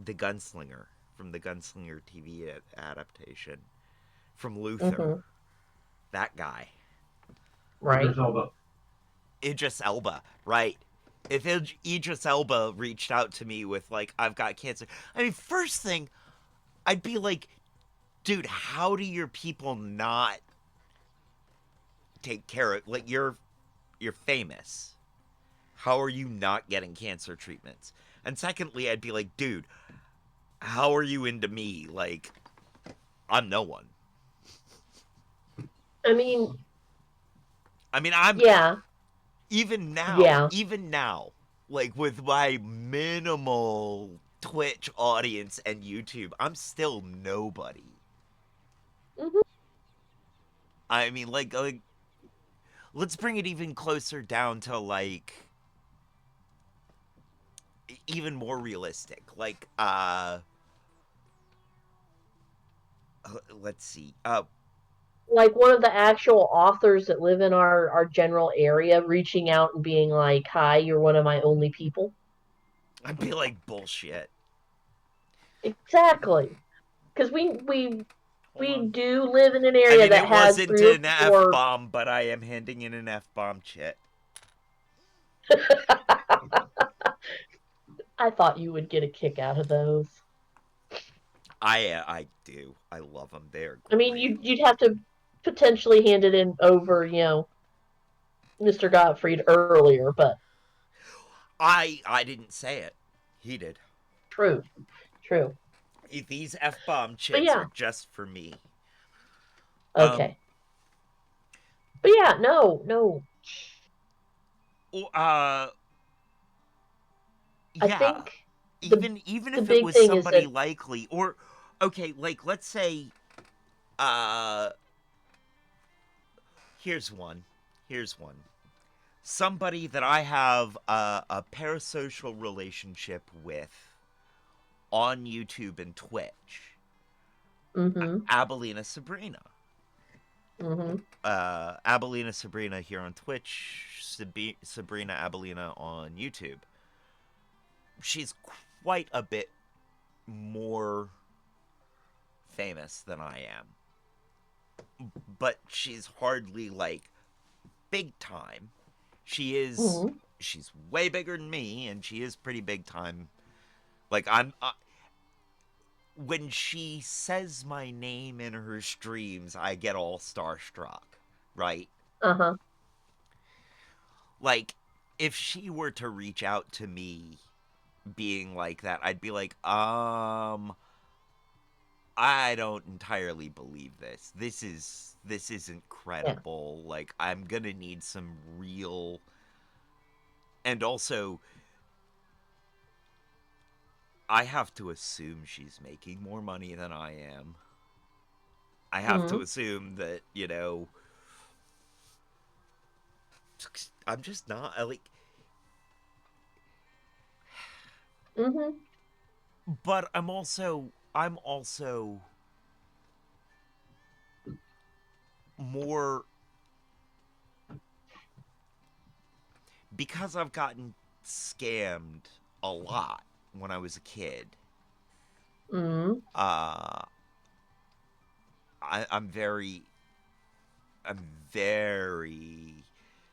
the Gunslinger. From the Gunslinger TV adaptation. From Luther. Mm-hmm. That guy. Right. Idris Elba, right. If Idris Elba reached out to me with, like, I've got cancer, I mean, first thing, I'd be like, dude, how do your people not take care of, like, you're famous. How are you not getting cancer treatments? And secondly, I'd be like, dude, how are you into me? Like, I'm no one. I mean, I'm... Yeah. Even now, like, with my minimal Twitch audience and YouTube, I'm still nobody. Mm-hmm. I mean, like, let's bring it even closer down to, like, even more realistic. Like, let's see. Like one of the actual authors that live in our general area reaching out and being like, hi, you're one of my only people. I'd be like, bullshit. Exactly. Because we do live in an area that it has wasn't 3 or an 4. F-bomb, but I am handing in an F-bomb, chit. I thought you would get a kick out of those. I do. I love them. They're I mean, great. you'd have to potentially hand it in over, Mr. Gottfried earlier, but I didn't say it. He did. true, true. These F-bomb But chits yeah, are just for me. Um, okay. But yeah, no, no. uh, I yeah. think the Even the if it big was thing is somebody that likely, or okay, like let's say, uh, here's one. Here's one. Somebody that I have a parasocial relationship with on YouTube and Twitch. mm-hmm, Abelina Sabrina. mm-hmm, Abelina Sabrina here on Twitch, Sabrina Abelina on YouTube. She's quite a bit more famous than I am, but she's hardly like big time. She is. mm-hmm. She's way bigger than me, and she is pretty big time. Like I'm. When she says my name in her streams, I get all starstruck. Right? Uh-huh. Like, if she were to reach out to me being like that, I'd be like, I don't entirely believe this. This isn't Yeah. credible. Like, I'm gonna need some real. And also, I have to assume she's making more money than I am. I have to Mm-hmm. assume that, I'm just not like. Mm-hmm. But I'm also more, because I've gotten scammed a lot when I was a kid. Mm-hmm. Uh, I'm I'm very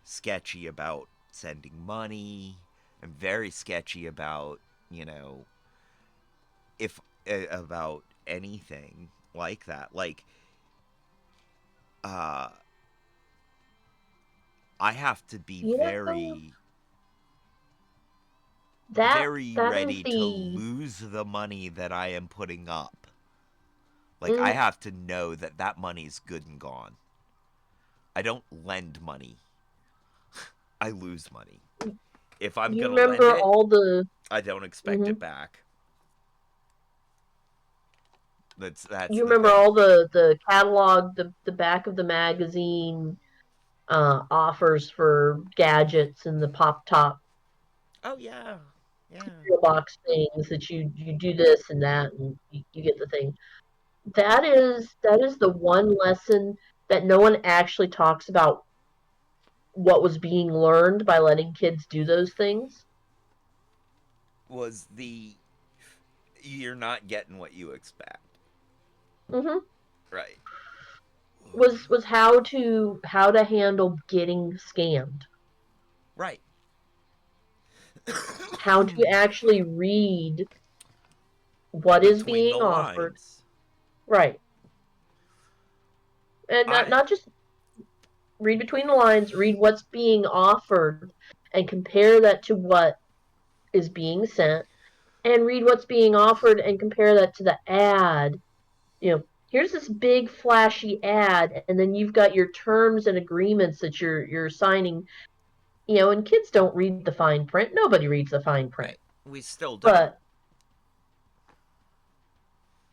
sketchy about sending money. I'm very sketchy about, you know, if about anything like that. Like, uh, I have to be You know, that very that is ready to the lose the money that I am putting up. Like, I mm, have to know that that money's good and gone. I don't lend money. I lose money. If I'm you gonna lend remember it, all the I don't expect mm-hmm. it back. That's You the remember thing. all the catalog, the back of the magazine offers for gadgets and the pop top Oh yeah, yeah. cereal box things that you do this and that and you get the thing. That is the one lesson that no one actually talks about what was being learned by letting kids do those things. Was the you're not getting what you expect, Hmm. right? Was how to handle getting scammed, Right. how to actually read what is Between the being offered, lines, right, and not I not just read between the lines, read what's being offered, and compare that to what is being sent, and read what's being offered and compare that to the ad. Here's this big flashy ad, and then you've got your terms and agreements that you're signing. And kids don't read the fine print. Nobody reads the fine print. right. We still don't. But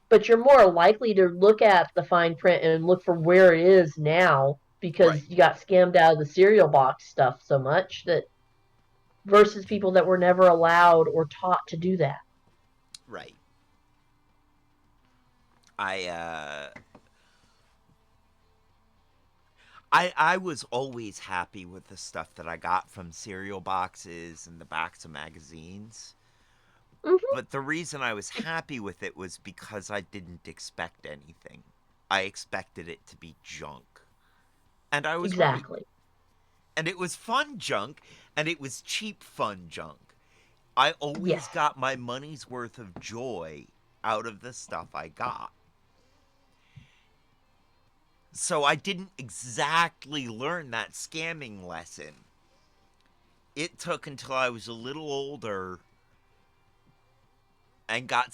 but you're more likely to look at the fine print and look for where it is now Right. because you got scammed out of the cereal box stuff so much that versus people that were never allowed or taught to do that. Right. I uh I was always happy with the stuff that I got from cereal boxes and the backs of magazines. Hmm. But the reason I was happy with it was because I didn't expect anything. I expected it to be junk. And I was right. Exactly. And it was fun junk, and it was cheap fun junk. I always Yes. got my money's worth of joy out of the stuff I got. So I didn't exactly learn that scamming lesson. It took until I was a little older and got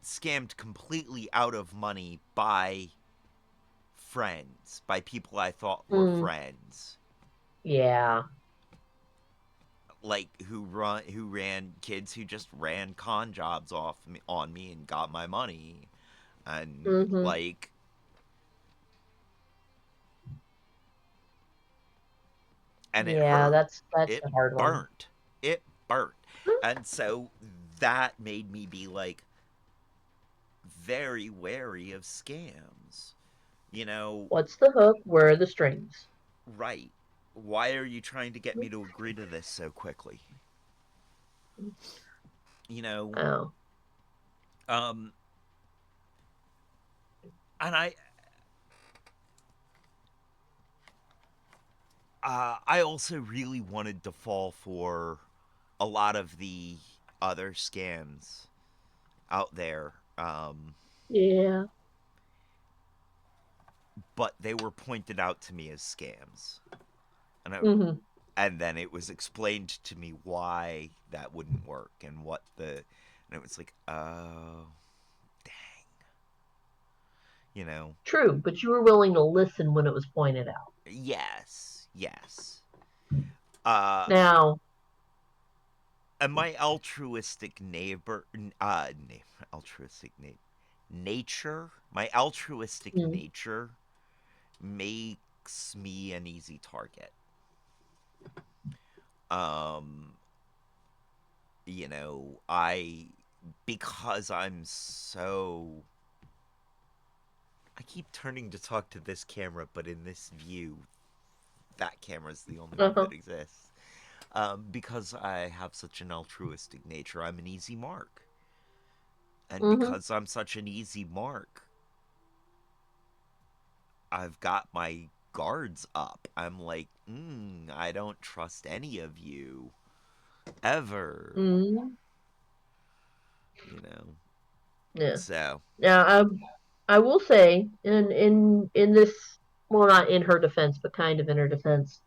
scammed completely out of money by friends, by people I thought were Mm, friends. yeah. Like who ran kids who just ran con jobs on me and got my money. And Mm-hmm. like and it Yeah, hurt. that's It the hard one. burnt. It burnt. And so that made me be like very wary of scams. You know, What's the hook? Where are the strings? right. Why are you trying to get me to agree to this so quickly? You know, Oh. um and I also really wanted to fall for a lot of the other scams out there. Yeah. But they were pointed out to me as scams. And Mm-hmm. and then it was explained to me why that wouldn't work and and it was like, oh, dang. You know, True, but you were willing to listen when it was pointed out. yes, yes. Uh, Now, and my altruistic neighbor, altruistic nature, my altruistic mm, nature makes me an easy target. Um, you know, because I keep turning to talk to this camera, but in this view, that camera's the only one uh-huh. that exists. Because I have such an altruistic nature, I'm an easy mark. And Mm-hmm. because I'm such an easy mark, I've got my guards up. I'm like, I don't trust any of you ever. Mm-hmm. You know. Yeah. So Now, I will say, in this, well, not in her defense, but kind of in her defense,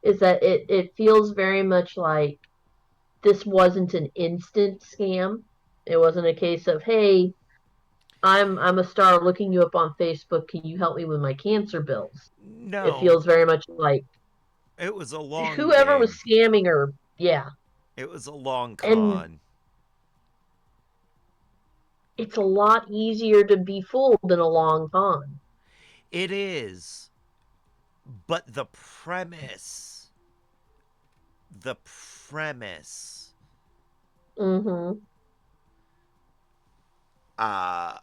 is that it feels very much like this wasn't an instant scam. It wasn't a case of, hey, I'm a star looking you up on Facebook. Can you help me with my cancer bills? It no, feels very much like it was a long whoever was game. scamming her. Yeah, It was a long and con. it's a lot easier to be fooled in a long con. It is, but the premise, Mm-hmm. uh,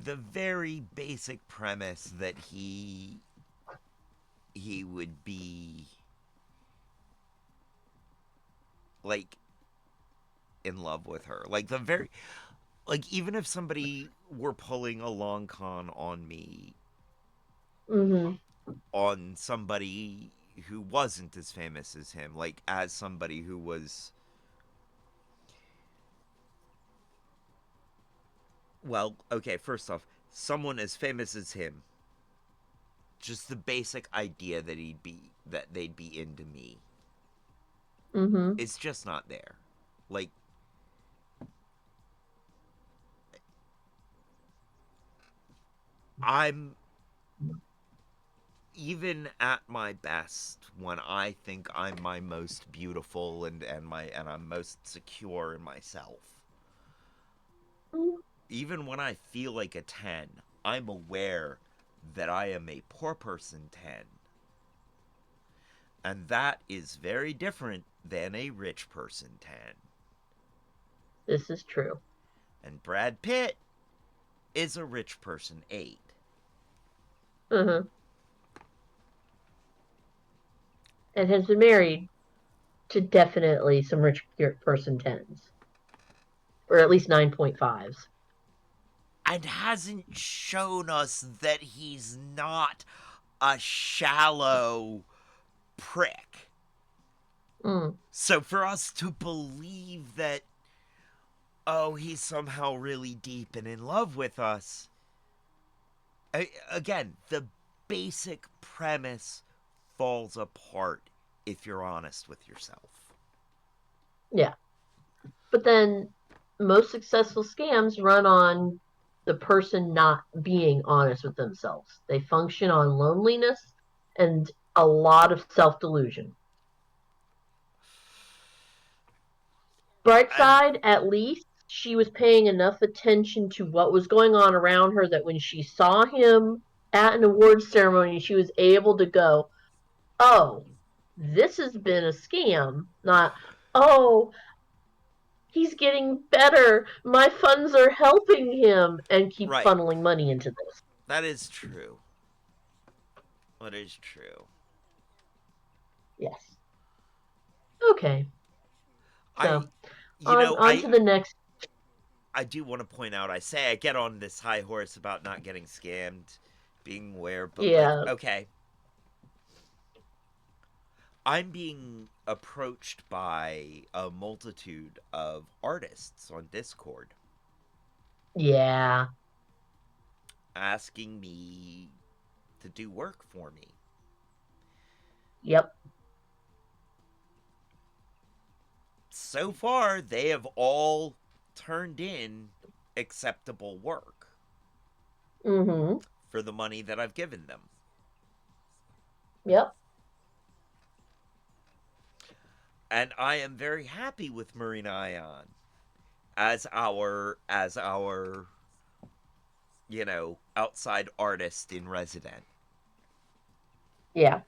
the very basic premise that he would be like in love with her, like even if somebody were pulling a long con on me, Mm-hmm. on somebody who wasn't as famous as him, like as somebody who was, well, okay, first off, someone as famous as him, just the basic idea that they'd be into me, Mm-hmm. it's just not there. Like, I'm even at my best when I think I'm my most beautiful and I'm most secure in myself. Even when I feel like a 10, I'm aware that I am a poor person 10. And that is very different than a rich person 10. This is true. And Brad Pitt is a rich person 8. Uh-huh. And has been married to definitely some rich person tens, or at least 9.5s. And hasn't shown us that he's not a shallow prick. Mm. So for us to believe that, oh, he's somehow really deep and in love with us, again, the basic premise falls apart if you're honest with yourself. Yeah. But then most successful scams run on the person not being honest with themselves. They function on loneliness and a lot of self delusion. Bright And side, at least she was paying enough attention to what was going on around her that when she saw him at an awards ceremony, she was able to go, oh, this has been a scam, not, oh, he's getting better. My funds are helping him, and keep right, funneling money into this. that is true. That is true. Yes. Okay. I, So you on know, on to the next. I do want to point out, I say I get on this high horse about not getting scammed, being aware, but like, Yeah. okay, I'm being approached by a multitude of artists on Discord Yeah. asking me to do work for me. Yep. So far, they have all turned in acceptable work Mm-hmm. for the money that I've given them. Yep. And I am very happy with Marina Ion as our outside artist in resident. Yeah.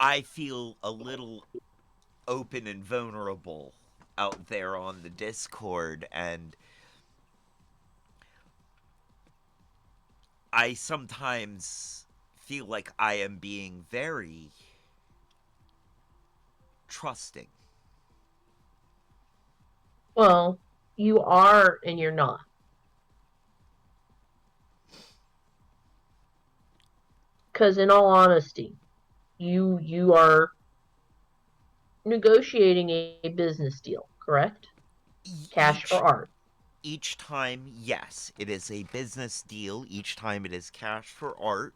I feel a little open and vulnerable out there on the Discord, and I sometimes feel like I am being very trusting. Well, you are and you're not. Because in all honesty, you are negotiating a business deal, correct? Cash for Each art. each time, yes, it is a business deal. Each time it is cash for art.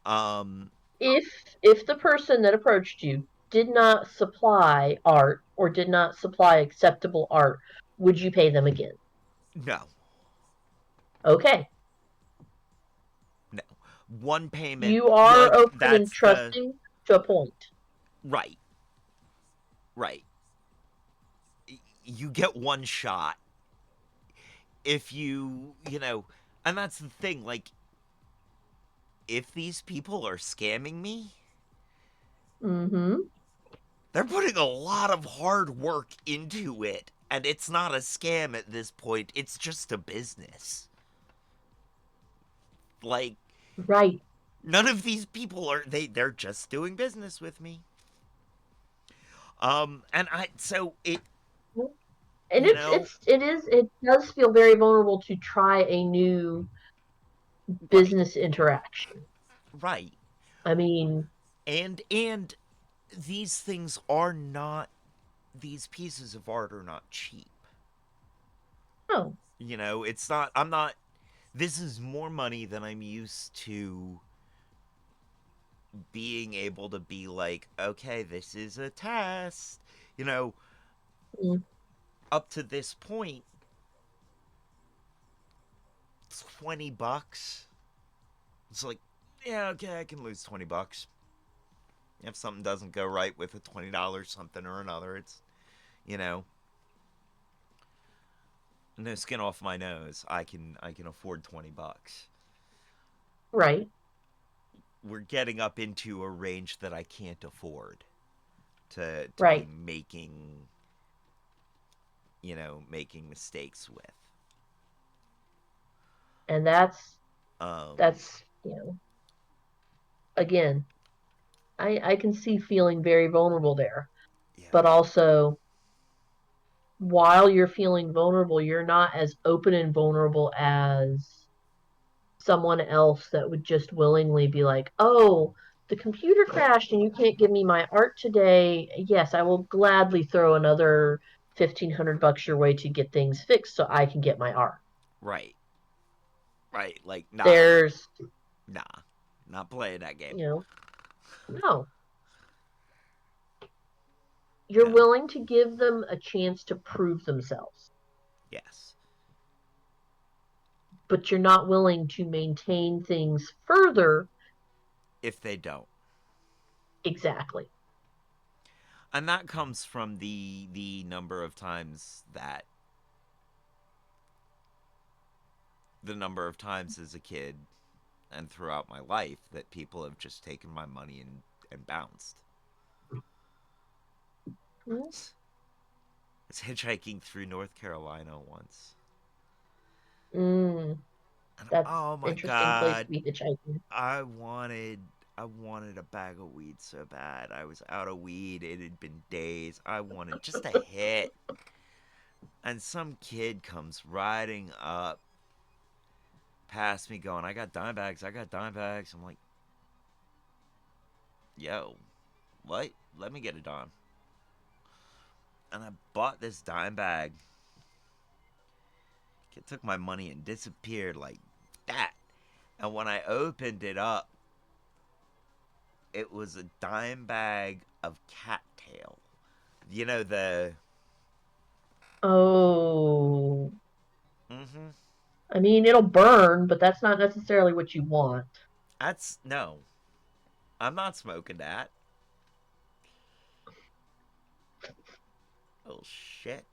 Um If the person that approached you did not supply art or did not supply acceptable art, would you pay them again? no. Okay. No. One payment, You are like open and that's the trusting to a point. right. Right. You get one shot. If and that's the thing, like if these people are scamming me, Mm-hmm. they're putting a lot of hard work into it, and it's not a scam at this point. It's just a business. Like Right. none of these people they're just doing business with me. And I so it And you know it does feel very vulnerable to try a new right, business interaction. right. I mean, And these things are not these pieces of art are not cheap. no. It's not I'm not this is more money than I'm used to being able to be like, okay, this is a test. You know, Mm, up to this point, $20. It's like, yeah, okay, I can lose $20. If something doesn't go right with a $20 something or another, it's, you know, no skin off my nose. I can afford $20. right. We're getting up into a range that I can't afford to be Right. making mistakes with. And Um, that's, again, I can see feeling very vulnerable there. yeah, But also while you're feeling vulnerable, you're not as open and vulnerable as someone else that would just willingly be like, oh, the computer crashed and you can't give me my art today. Yes, I will gladly throw another $1,500 your way to get things fixed so I can get my art. Right. Right. Like, nah. There's, Nah. Not playing that game. No. You're No. willing to give them a chance to prove themselves, Yes. but you're not willing to maintain things further. If they don't. Exactly. And that comes from the number of times as a kid and throughout my life that people have just taken my money and bounced. Mm-hmm. I was hitchhiking through North Carolina once. And that's oh my interesting place to god. be hitchhiking. I wanted a bag of weed so bad. I was out of weed. It had been days. I wanted just a hit. And some kid comes riding up past me going, I got dime bags. I'm like, yo, what? Let me get a dime. And I bought this dime bag. Kid took my money and disappeared like that. And when I opened it up, it was a dime bag of cattail. You know, the... Oh. Mm-hmm. I mean, it'll burn, but that's not necessarily what you want. No. I'm not smoking that. Oh, shit.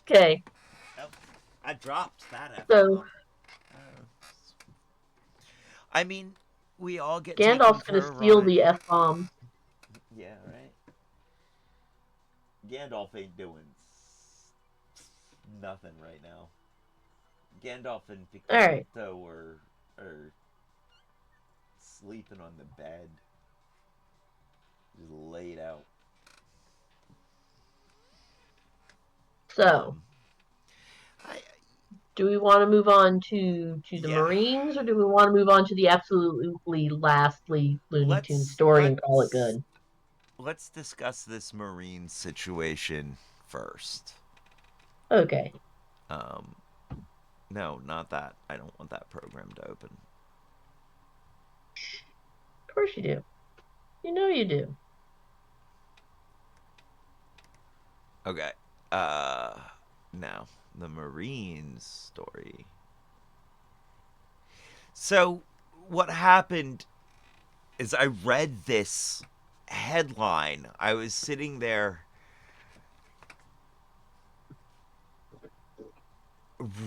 Okay. Oh, I dropped that So F-bomb. I mean, we all get taken Gandalf's going for to a steal ride. the F-bombs. Yeah, right? Gandalf ain't doing nothing right now. Gandalf and All right. Piccolito are sleeping on the bed. Just laid out. So, I do we want to move on to the Yeah. Marines, or do we want to move on to the absolutely lastly Looney Tune story and call it good? Let's discuss this Marine situation first. Okay. No, not that. I don't want that program to open. Of course you do. You know you do. Okay. Now, the Marines story. So, what happened is I read this headline. I was sitting there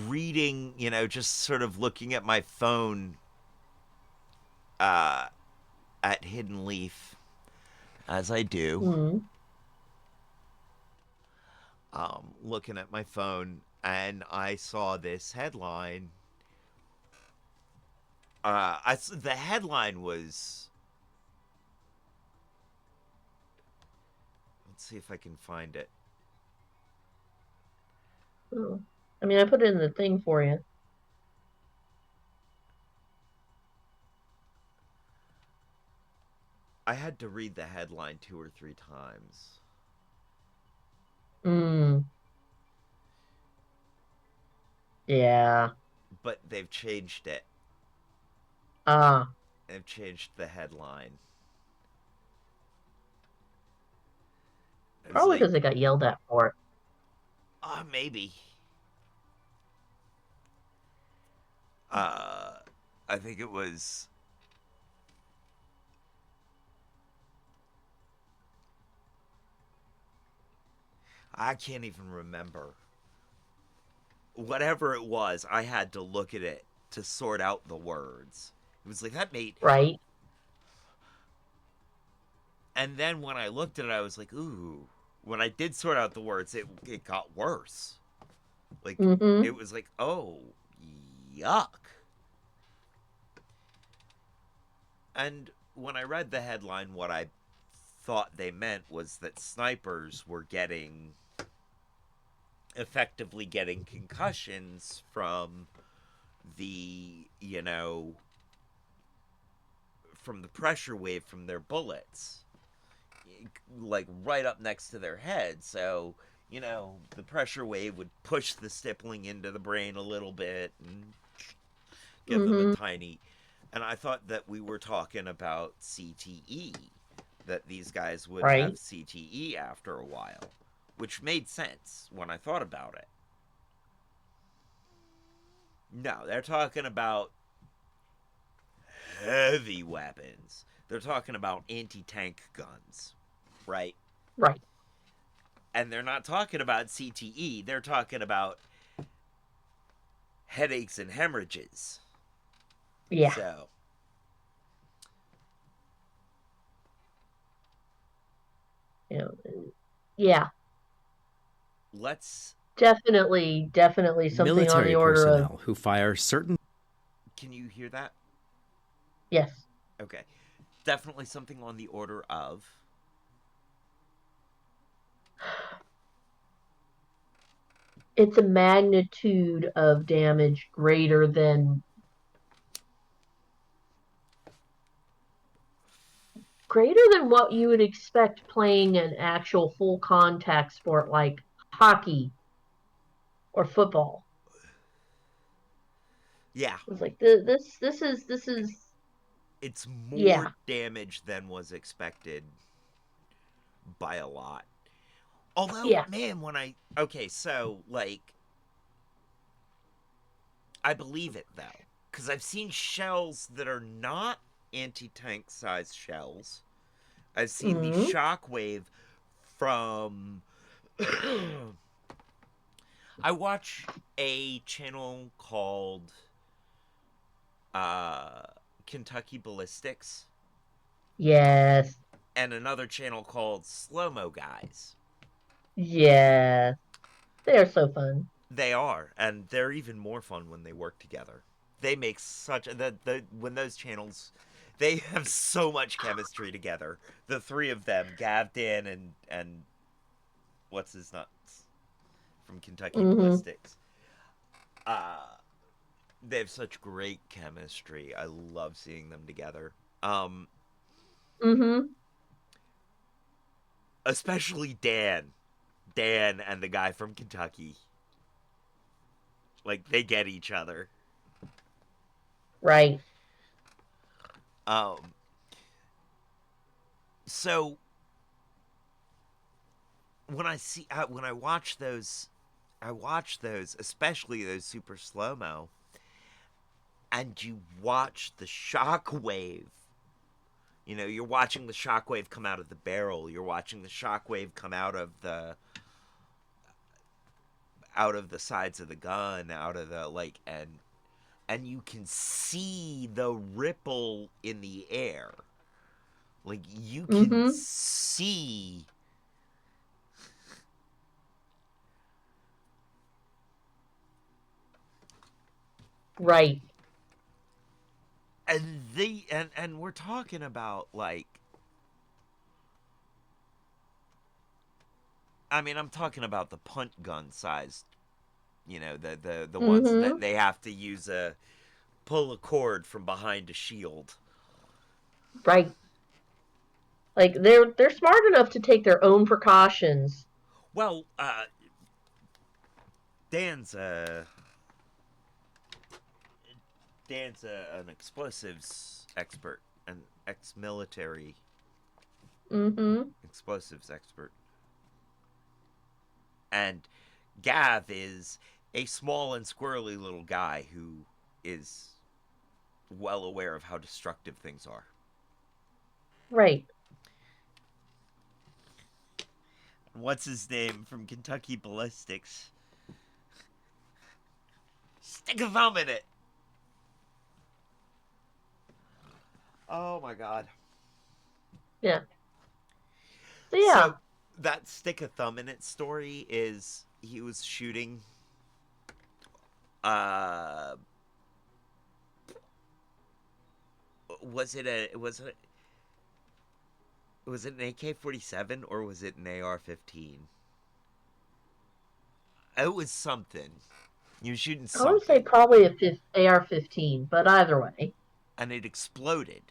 reading, just sort of looking at my phone at Hidden Leaf, as I do. Hmm. Looking at my phone, and I saw this headline. The headline was... Let's see if I can find it. Oh. I mean, I put it in the thing for you. I had to read the headline 2 or 3 times. Yeah. But they've changed it. Ah. They've changed the headline. Probably because they got yelled at for it. Maybe. I think it was... I can't even remember. Whatever it was, I had to look at it to sort out the words. It was like, that made... Right. And then when I looked at it, I was like, ooh. When I did sort out the words, it got worse. Like, It was like, oh, yuck. And when I read the headline, what I thought they meant was that snipers were effectively getting concussions from the, from the pressure wave from their bullets, like right up next to their head. So, the pressure wave would push the stippling into the brain a little bit and give them a Mm-hmm. tiny. And I thought that we were talking about CTE, that these guys would have Right. CTE after a while, which made sense when I thought about it. No, they're talking about heavy weapons. They're talking about anti-tank guns, right? Right. And they're not talking about CTE. They're talking about headaches and hemorrhages. Yeah. So, You know, yeah. let's. Definitely something on the Military order of personnel who fire certain Can you hear that? yes. Okay. Definitely something on the order of. It's a magnitude of damage greater than what you would expect playing an actual full contact sport like hockey or football. Yeah. It's like this is It's yeah. more damage than was expected by a lot. Although, Yeah. man, when I. Okay, so, like. I believe it, though. Because I've seen shells that are not anti tank sized shells. I've seen the Mm-hmm. shockwave from. I watch a channel called uh, Kentucky Ballistics Yes. and another channel called Slow Mo Guys. Yes. They're so fun. They are, and they're even more fun when they work together. They make such the when those channels, they have so much chemistry together. The three of them, Gav, Dan, and what's his nuts from Kentucky Mm-hmm. Ballistics. Uh, they have such great chemistry. I love seeing them together. Um, Mm-hmm. especially Dan and the guy from Kentucky. Like they get each other. Right. Um, so when I watch those, especially those super slow mo, and you watch the shock wave. You're watching the shockwave come out of the barrel. You're watching the shockwave come out of the sides of the gun, out of the like, and you can see the ripple in the air. Like you can Mm-hmm. see Right. and we're talking about like I mean, I'm talking about the punt gun sized, the ones that Mm-hmm. they have to use pull a cord from behind a shield. Right. Like they're smart enough to take their own precautions. Well, Dan's a an explosives expert, an ex-military Mm-hmm. explosives expert, and Gav is a small and squirrely little guy who is well aware of how destructive things are. Right. What's his name from Kentucky Ballistics? Stick a thumb in it. Oh my god. Yeah. So yeah. So that stick a thumb in it story is he was shooting uh Was it an AK-47 or was it an AR-15? It was something. You were shooting I would say something, probably a AR-15, but either way. and it exploded.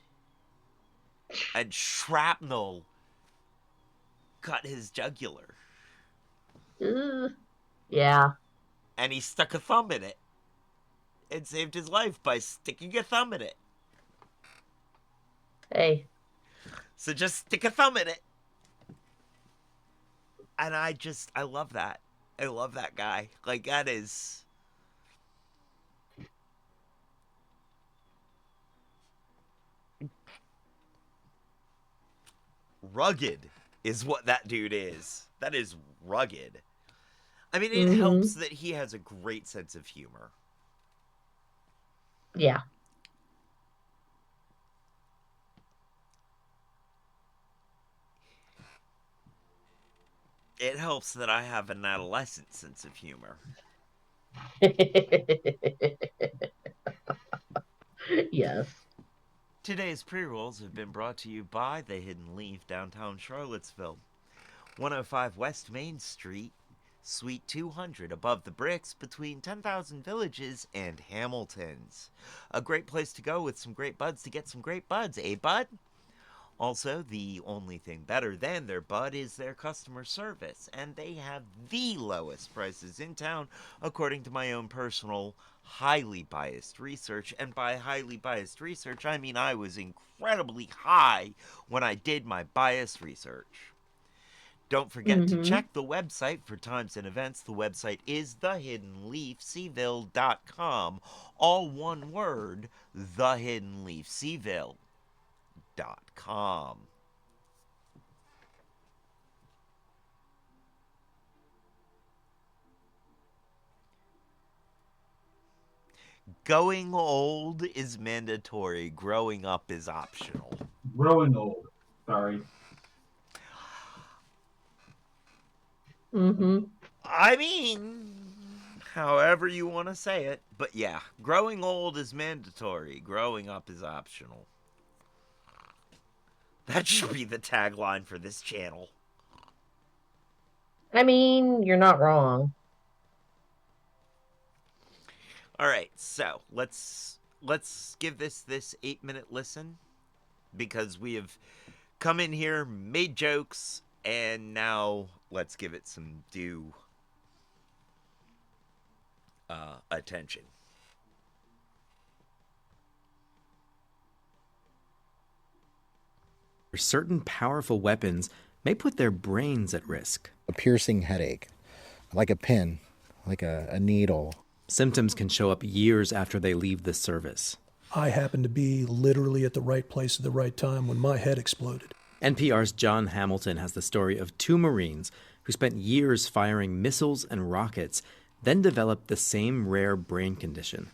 And shrapnel cut his jugular. Yeah. And he stuck a thumb in it. It saved his life by sticking a thumb in it. Hey. So just stick a thumb in it. And I love that. I love that guy. Like, that is... rugged is what that dude is. That is rugged. I mean, it helps that he has a great sense of humor. Yeah. It helps that I have an adolescent sense of humor. Yes. Today's pre-rolls have been brought to you by The Hidden Leaf, downtown Charlottesville. 105 West Main Street, Suite 200, above the bricks, between 10,000 Villages and Hamilton's. A great place to go with some great buds to get some great buds, eh, bud? Also, the only thing better than their bud is their customer service, and they have the lowest prices in town, according to my own personal, highly biased research. And by highly biased research, I mean I was incredibly high when I did my bias research. Don't forget to check the website for times and events. The website is thehiddenleafseville.com. All one word, thehiddenleafseville.com. Going old is mandatory. Growing up is optional. Growing old. Sorry. I mean, however you want to say it. But yeah, growing old is mandatory. Growing up is optional. That should be the tagline for this channel. I mean, you're not wrong. All right, so let's give this 8-minute listen, because we have come in here, made jokes, and now let's give it some due attention. Certain powerful weapons may put their brains at risk. A piercing headache, like a pin, like a needle. Symptoms can show up years after they leave the service. I happened to be literally at the right place at the right time when my head exploded. NPR's John Hamilton has the story of two Marines who spent years firing missiles and rockets, then developed the same rare brain condition.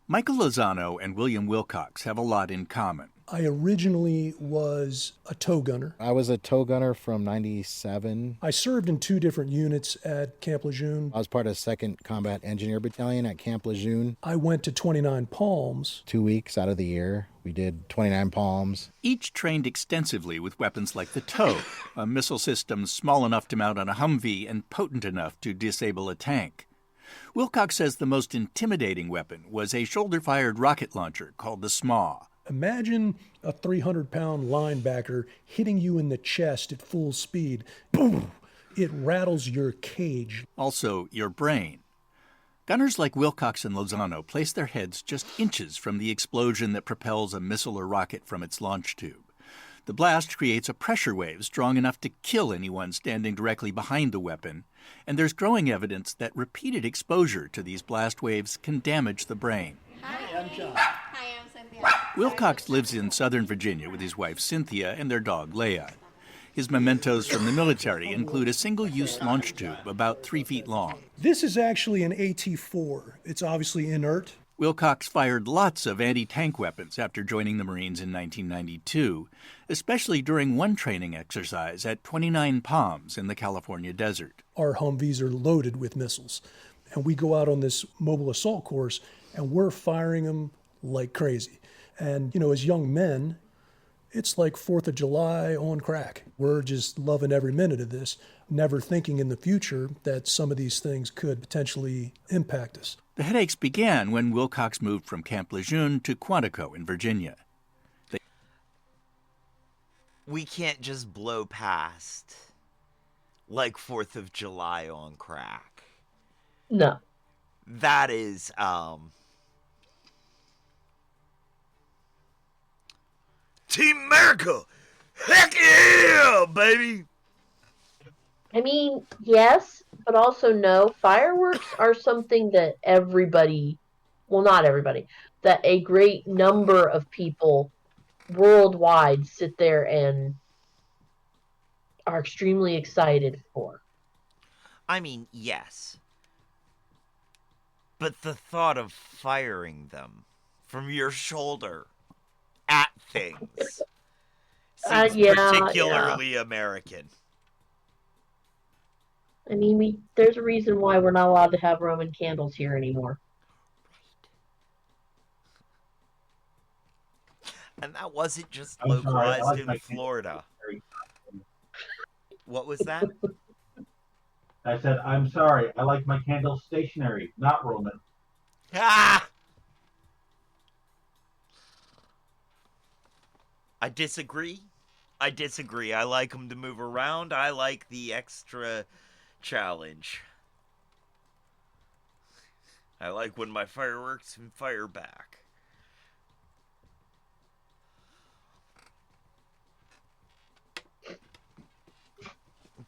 Michael Lozano and William Wilcox have a lot in common. I originally was a tow gunner. I was a tow gunner from 97. I served in 2 different units at Camp Lejeune. I was part of 2nd Combat Engineer Battalion at Camp Lejeune. I went to 29 Palms. 2 weeks out of the year, we did 29 Palms. Each trained extensively with weapons like the TOW, a missile system small enough to mount on a Humvee and potent enough to disable a tank. Wilcox says the most intimidating weapon was a shoulder-fired rocket launcher called the SMAW. Imagine a 300-pound linebacker hitting you in the chest at full speed. Boom! It rattles your cage. Also, your brain. Gunners like Wilcox and Lozano place their heads just inches from the explosion that propels a missile or rocket from its launch tube. The blast creates a pressure wave strong enough to kill anyone standing directly behind the weapon, and there's growing evidence that repeated exposure to these blast waves can damage the brain. Hi, I'm John. Hi, I'm Cynthia. Wilcox lives in Southern Virginia with his wife Cynthia and their dog Leia. His mementos from the military include a single-use launch tube about 3 feet long. This is actually an AT-4. It's obviously inert. Wilcox fired lots of anti-tank weapons after joining the Marines in 1992, especially during one training exercise at 29 Palms in the California desert. Our Humvees are loaded with missiles, and we go out on this mobile assault course, and we're firing them like crazy. And, as young men, it's like 4th of July on crack. We're just loving every minute of this, never thinking in the future that some of these things could potentially impact us. The headaches began when Wilcox moved from Camp Lejeune to Quantico in Virginia. We can't just blow past like 4th of July on crack. No. That is, Team America! Heck yeah, baby! I mean, yes, but also no. Fireworks are something that everybody, well, not everybody, that a great number of people worldwide sit there and are extremely excited for. I mean, yes. But the thought of firing them from your shoulder at things seems particularly American. I mean, there's a reason why we're not allowed to have Roman candles here anymore. And that wasn't just localized in Florida. What was that? I said, I'm sorry, I like my candles stationary, not Roman. Ah! I disagree. I like them to move around. I like the extra challenge. I like when my fireworks can fire back.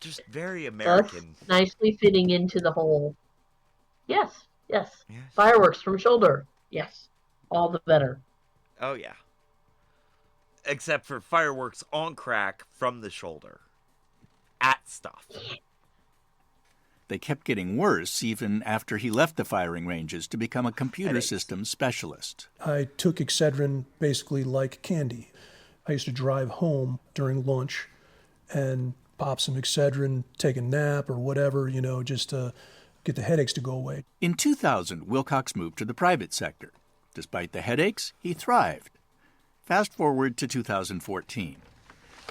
Just very American. Thus, nicely fitting into the whole. Yes. Fireworks from shoulder. Yes. All the better. Oh, yeah. Except for fireworks on crack from the shoulder. At stuff. They kept getting worse even after he left the firing ranges to become a computer systems specialist. I took Excedrin basically like candy. I used to drive home during lunch and pop some Excedrin, take a nap or whatever, just to get the headaches to go away. In 2000, Wilcox moved to the private sector. Despite the headaches, he thrived. Fast forward to 2014.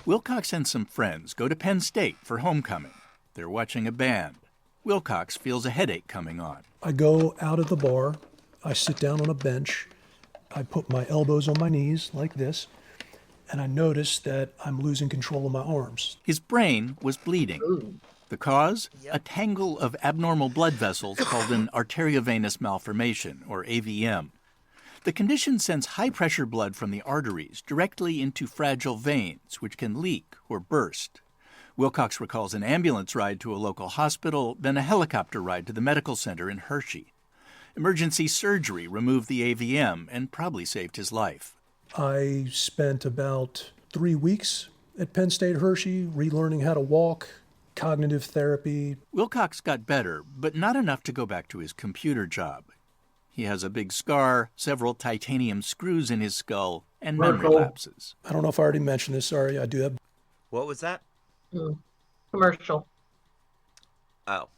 Wilcox and some friends go to Penn State for homecoming. They're watching a band. Wilcox feels a headache coming on. I go out of the bar. I sit down on a bench. I put my elbows on my knees like this, and I notice that I'm losing control of my arms. His brain was bleeding. Ooh. The cause? A tangle of abnormal blood vessels called an arteriovenous malformation, or AVM. The condition sends high-pressure blood from the arteries directly into fragile veins, which can leak or burst. Wilcox recalls an ambulance ride to a local hospital, then a helicopter ride to the medical center in Hershey. Emergency surgery removed the AVM and probably saved his life. I spent about 3 weeks at Penn State Hershey, relearning how to walk, cognitive therapy. Wilcox got better, but not enough to go back to his computer job. He has a big scar, several titanium screws in his skull, and memory lapses. I don't know if I already mentioned this. Sorry, I do have. What was that? Commercial. Oh.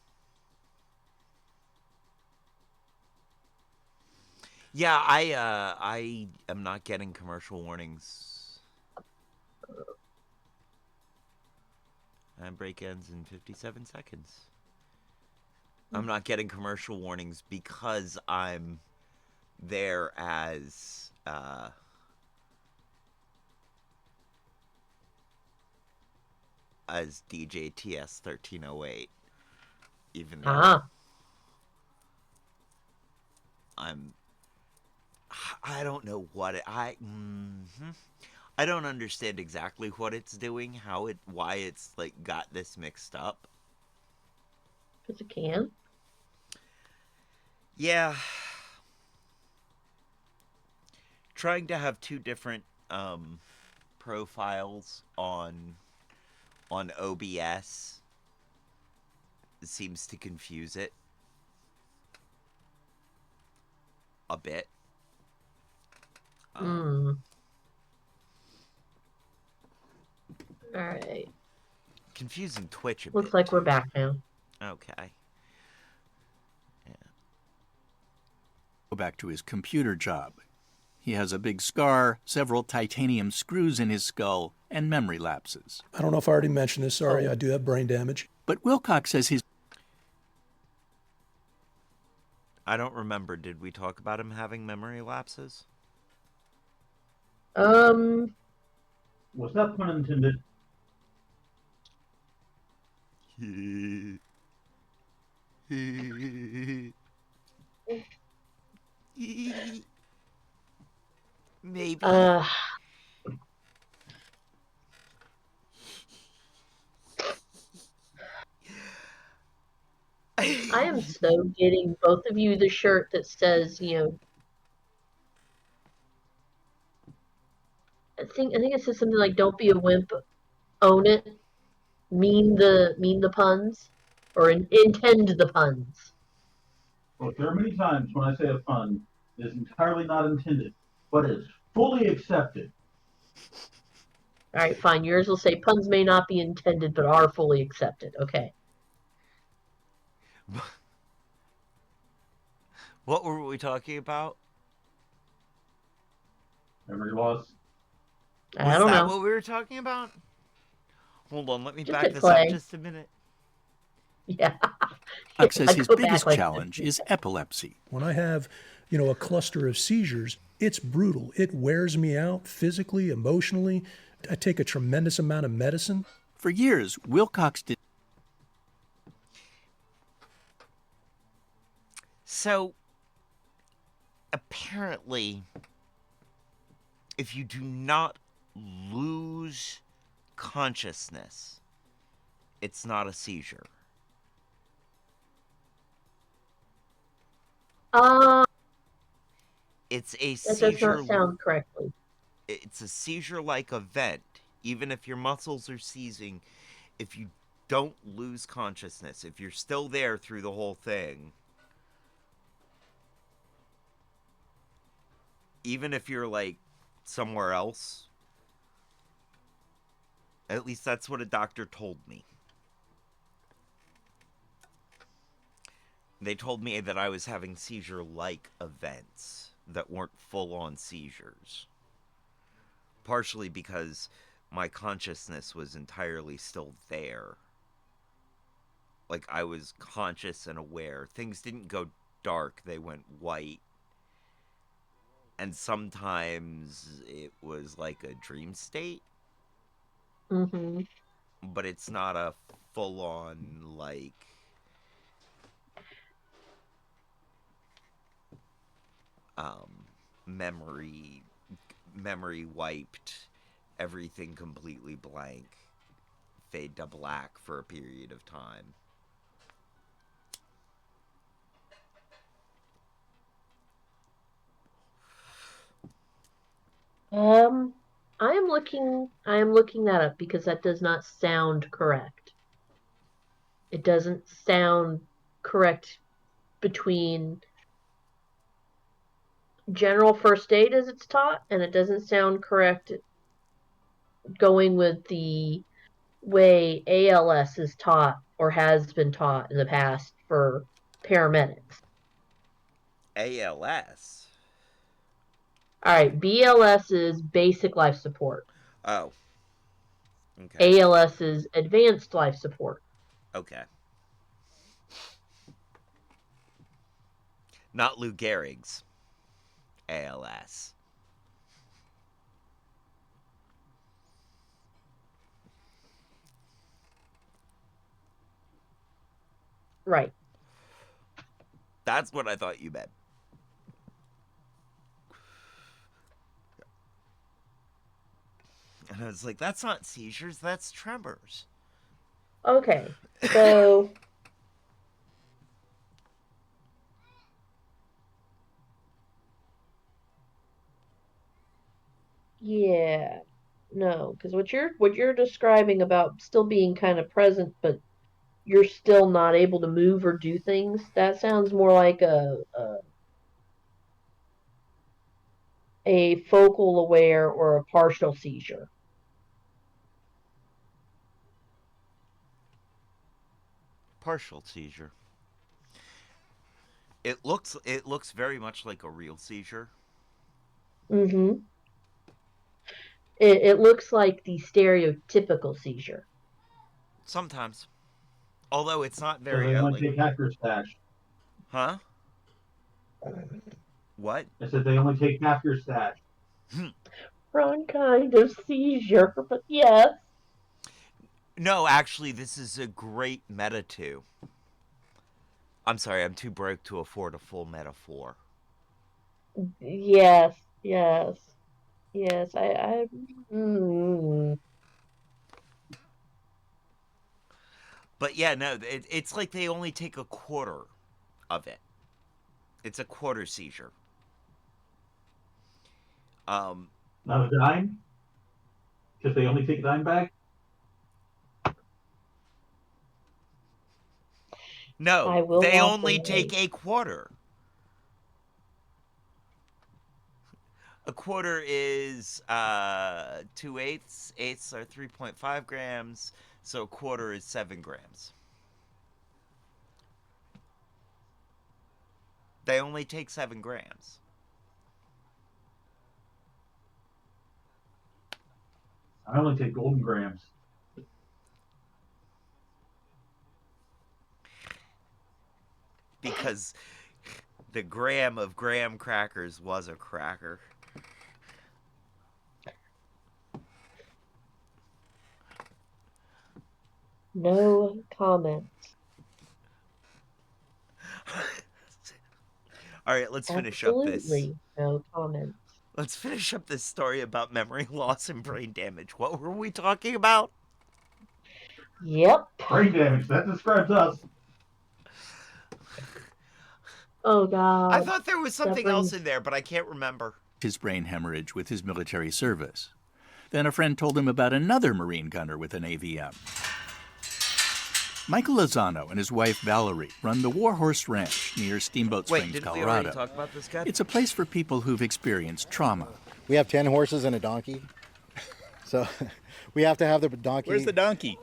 Yeah, I am not getting commercial warnings. And break ends in 57 seconds. I'm not getting commercial warnings because I'm there as DJ TS 1308. Even though I don't know what I don't understand exactly what it's doing, why it's like got this mixed up. Because it can. Yeah. Trying to have two different profiles on OBS seems to confuse it a bit. All right. Confusing Twitch a bit. Looks like we're back now. Okay. Go back to his computer job. He has a big scar, several titanium screws in his skull, and memory lapses. I don't know if I already mentioned this. Sorry, I do have brain damage. But Wilcox says his... I don't remember. Did we talk about him having memory lapses? Was that pun intended? Maybe. I am so getting both of you the shirt that says, I think it says something like "Don't be a wimp, own it." Mean the puns, or intend the puns. Look, there are many times when I say a pun is entirely not intended, but is fully accepted. All right, fine. Yours will say puns may not be intended, but are fully accepted. Okay. What were we talking about? Memory loss. I don't know. Was that what we were talking about? Hold on, let me Just back hit this play. up just a minute. Yeah. Wilcox says I'd his go biggest back like challenge this. is epilepsy. When I have, a cluster of seizures, it's brutal. It wears me out physically, emotionally. I take a tremendous amount of medicine. For years, Wilcox did... So, apparently, if you do not lose consciousness, it's not a seizure. It's a That seizure. does not sound correctly. It's a seizure-like event. Even if your muscles are seizing, if you don't lose consciousness, if you're still there through the whole thing, even if you're like somewhere else, at least that's what a doctor told me. They told me that I was having seizure-like events that weren't full-on seizures. Partially because my consciousness was entirely still there. Like, I was conscious and aware. Things didn't go dark, they went white. And sometimes it was like a dream state. Mm-hmm. But it's not a full-on, like... memory wiped, everything completely blank, fade to black for a period of time. I am looking that up because that does not sound correct. It doesn't sound correct between general first aid as it's taught, and it doesn't sound correct going with the way ALS is taught or has been taught in the past for paramedics. ALS? All right, BLS is basic life support. Oh. Okay. ALS is advanced life support. Okay. Not Lou Gehrig's ALS. Right. That's what I thought you meant. And I was like, that's not seizures, that's tremors. Okay, so... yeah, no, because what you're describing about still being kind of present, but you're still not able to move or do things, that sounds more like a focal aware or a partial seizure. Partial seizure. It looks very much like a real seizure. Mm-hmm. It looks like the stereotypical seizure. Sometimes. Although it's not So very, they only take half your stash. Huh? What? I said they only take half your stash. Wrong kind of seizure, but yes. No, actually, this is a great meta too. I'm sorry, I'm too broke to afford a full metaphor. Yes, yes, yes. I mm. But yeah, no, it's like they only take a quarter of it. It's a quarter seizure. Not a dime? Because they only take a dime back? No, I will they walk only away. take a quarter. A quarter is 2/8. Eighths are 3.5 grams, so a quarter is 7 grams. They only take 7 grams. I only take golden grams. Because the gram of graham crackers was a cracker. No comment. All right, let's finish up this. Absolutely no comment. Let's finish up this story about memory loss and brain damage. What were we talking about? Yep. Brain damage. That describes us. Oh God. I thought there was something else brings- in there, but I can't remember. His brain hemorrhage with his military service. Then a friend told him about another Marine gunner with an AVM. Michael Lozano and his wife Valerie run the Warhorse Ranch near Steamboat Wait, Springs, didn't we Colorado. already talk about this guy? It's a place for people who've experienced trauma. We have 10 horses and a donkey. So we have to have the donkey. Where's the donkey?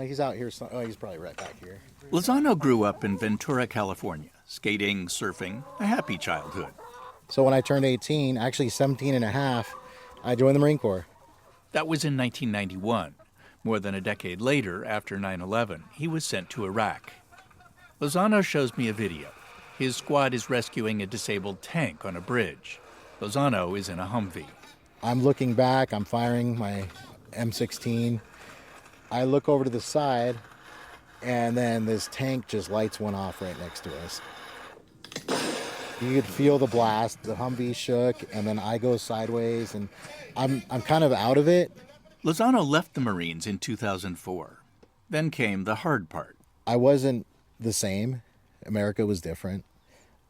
He's out here. Oh, he's probably right back here. Lozano grew up in Ventura, California, skating, surfing, a happy childhood. So when I turned 18, actually 17 and a half, I joined the Marine Corps. That was in 1991. More than a decade later, after 9/11, he was sent to Iraq. Lozano shows me a video. His squad is rescuing a disabled tank on a bridge. Lozano is in a Humvee. I'm looking back. I'm firing my M16. I look over to the side, and then this tank just lights one off right next to us. You could feel the blast. The Humvee shook, and then I go sideways, and I'm kind of out of it. Lozano left the Marines in 2004. Then came the hard part. I wasn't the same. America was different.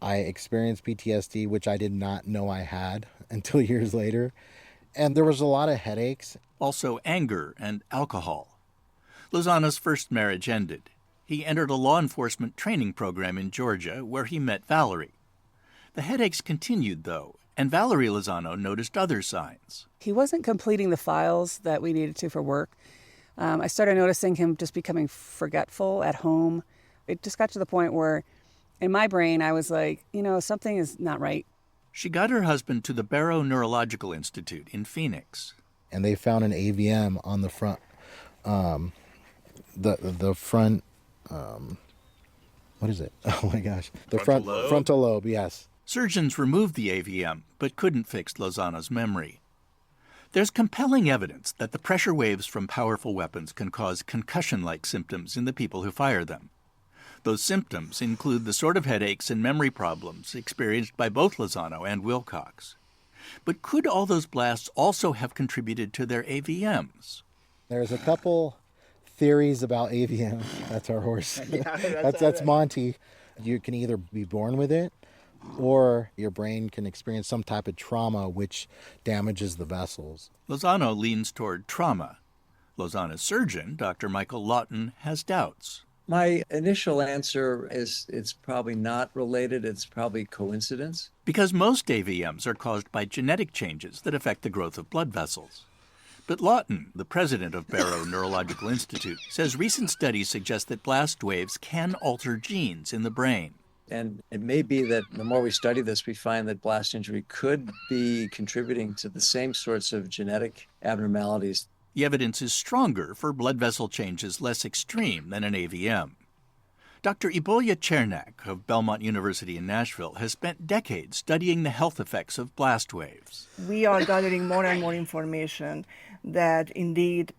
I experienced PTSD, which I did not know I had until years later. And there was a lot of headaches. Also anger and alcohol. Lozano's first marriage ended. He entered a law enforcement training program in Georgia where he met Valerie. The headaches continued, though, and Valerie Lozano noticed other signs. He wasn't completing the files that we needed to for work. I started noticing him just becoming forgetful at home. It just got to the point where, in my brain, I was like, something is not right. She got her husband to the Barrow Neurological Institute in Phoenix. And they found an AVM on the front, the front, what is it? Oh my gosh. The frontal lobe, yes. Surgeons removed the AVM, but couldn't fix Lozano's memory. There's compelling evidence that the pressure waves from powerful weapons can cause concussion-like symptoms in the people who fire them. Those symptoms include the sort of headaches and memory problems experienced by both Lozano and Wilcox. But could all those blasts also have contributed to their AVMs? There's a couple theories about AVM. That's our horse. That's Monty. You can either be born with it, or your brain can experience some type of trauma which damages the vessels. Lozano leans toward trauma. Lozano's surgeon, Dr. Michael Lawton, has doubts. My initial answer is it's probably not related. It's probably coincidence. Because most AVMs are caused by genetic changes that affect the growth of blood vessels. But Lawton, the president of Barrow Neurological Institute, says recent studies suggest that blast waves can alter genes in the brain. And it may be that the more we study this, we find that blast injury could be contributing to the same sorts of genetic abnormalities. The evidence is stronger for blood vessel changes less extreme than an AVM. Dr. Iboya Chernak of Belmont University in Nashville has spent decades studying the health effects of blast waves. We are gathering more and more information that indeed.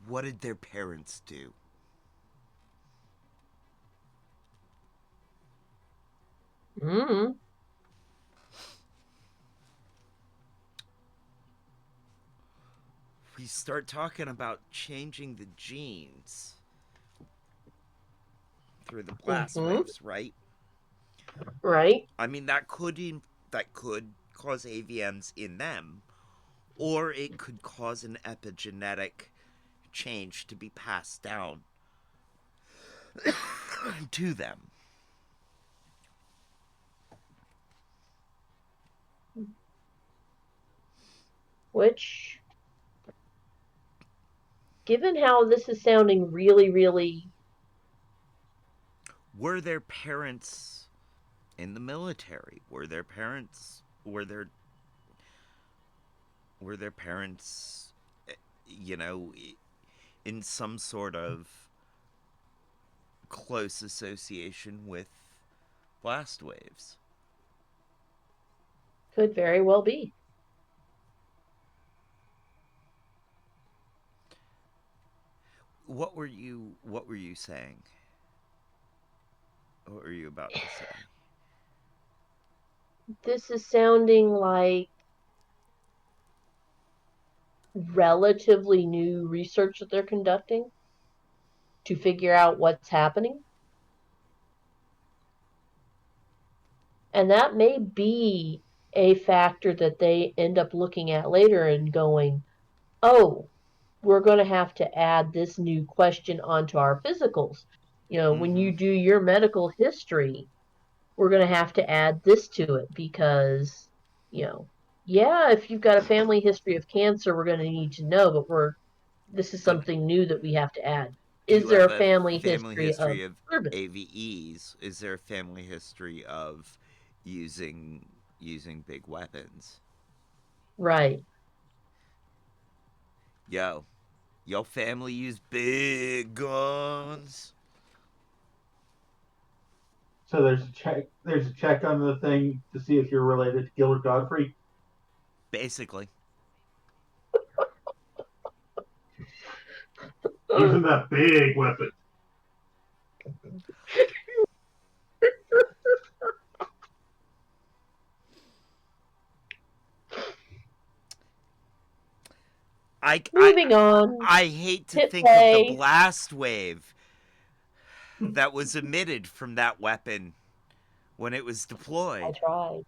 What did their parents do? We start talking about changing the genes through the blast waves, right? Right. I mean, that could cause AVMs in them, or it could cause an epigenetic change to be passed down to them. Which, given how this is sounding really, really... Were their parents in the military? Were their parents, you know, in some sort of close association with blast waves? Could very well be. What were you saying? What were you about to say? This is sounding like relatively new research that they're conducting to figure out what's happening. And that may be a factor that they end up looking at later and going, oh, we're going to have to add this new question onto our physicals. You know, when you do your medical history, we're going to have to add this to it because, you know, yeah, if you've got a family history of cancer, we're going to need to know, but this is something new that we have to add. Is there a family history of AVEs? Is there a family history of using big weapons? Right. Yo, your family use big guns? So there's a check on the thing to see if you're related to Gilbert Godfrey? Basically. Using that big weapon. Moving on. I hate to Hit think play. of the blast wave that was emitted from that weapon when it was deployed. I tried.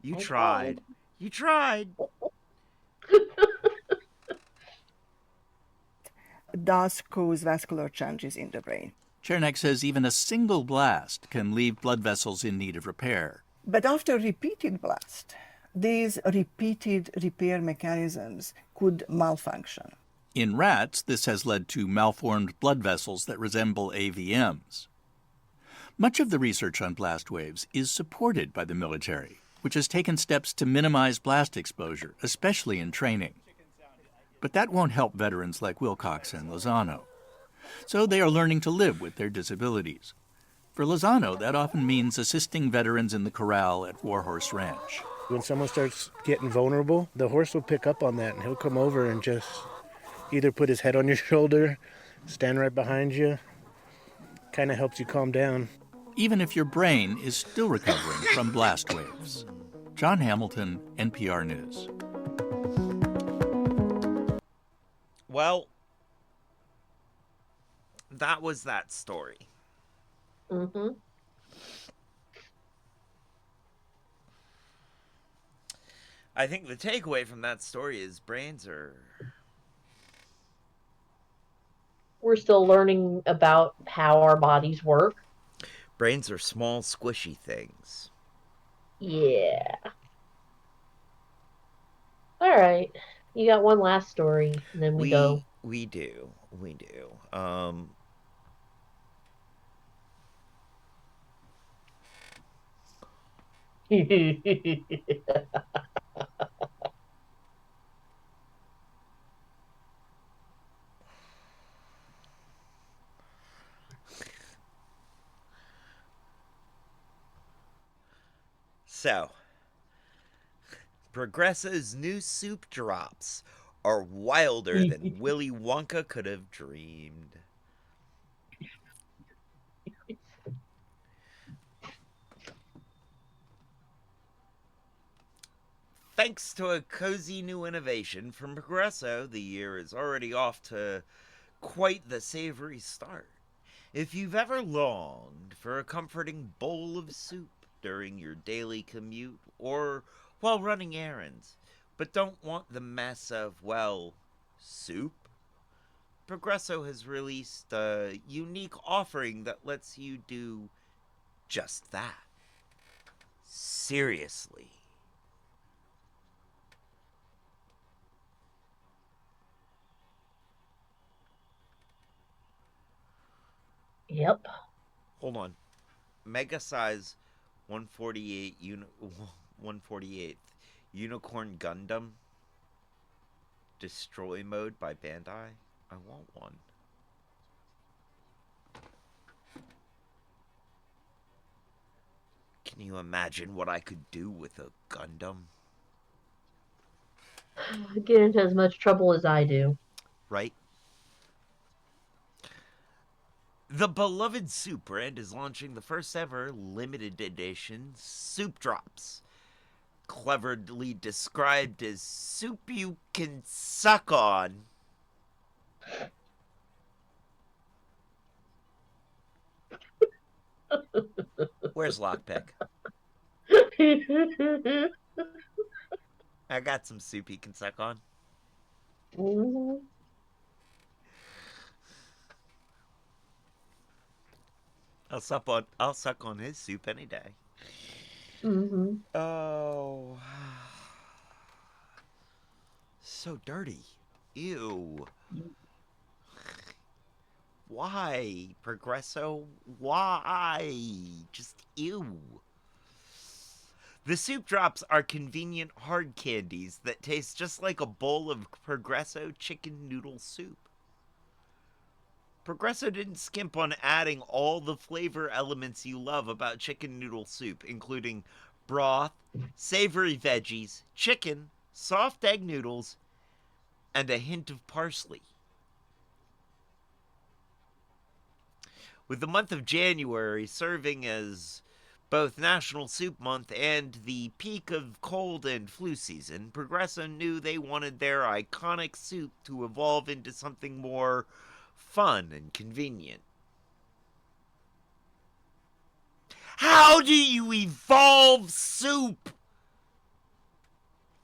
You tried. You tried. Does cause vascular changes in the brain. Chernak says even a single blast can leave blood vessels in need of repair. But after repeated blast, these repeated repair mechanisms could malfunction. In rats, this has led to malformed blood vessels that resemble AVMs. Much of the research on blast waves is supported by the military, which has taken steps to minimize blast exposure, especially in training. But that won't help veterans like Wilcox and Lozano. So they are learning to live with their disabilities. For Lozano, that often means assisting veterans in the corral at Warhorse Ranch. When someone starts getting vulnerable, the horse will pick up on that and he'll come over and just either put his head on your shoulder, stand right behind you, kind of helps you calm down. Even if your brain is still recovering from blast waves. John Hamilton, NPR News. Well, that was that story. Mm-hmm. I think the takeaway from that story is brains are... We're still learning about how our bodies work. Brains are small, squishy things. Yeah. All right. You got one last story, and then we go. We do. So, Progresso's new soup drops are wilder than Willy Wonka could have dreamed. Thanks to a cozy new innovation from Progresso, the year is already off to quite the savory start. If you've ever longed for a comforting bowl of soup during your daily commute or while running errands, but don't want the mess of, well, soup, Progresso has released a unique offering that lets you do just that. Seriously. Yep. Hold on. Mega size 148th Unicorn Gundam Destroy Mode by Bandai. I want one. Can you imagine what I could do with a Gundam? Get into as much trouble as I do. Right? The beloved soup brand is launching the first ever limited edition soup drops. Cleverly described as soup you can suck on. Where's Lockpick? I got some soup he can suck on. Mhm. I'll suck on his soup any day. Mm-hmm. Oh. So dirty. Ew. Why, Progresso? Why? Just ew. The soup drops are convenient hard candies that taste just like a bowl of Progresso chicken noodle soup. Progresso didn't skimp on adding all the flavor elements you love about chicken noodle soup, including broth, savory veggies, chicken, soft egg noodles, and a hint of parsley. With the month of January serving as both National Soup Month and the peak of cold and flu season, Progresso knew they wanted their iconic soup to evolve into something more fun and convenient. How do you evolve soup?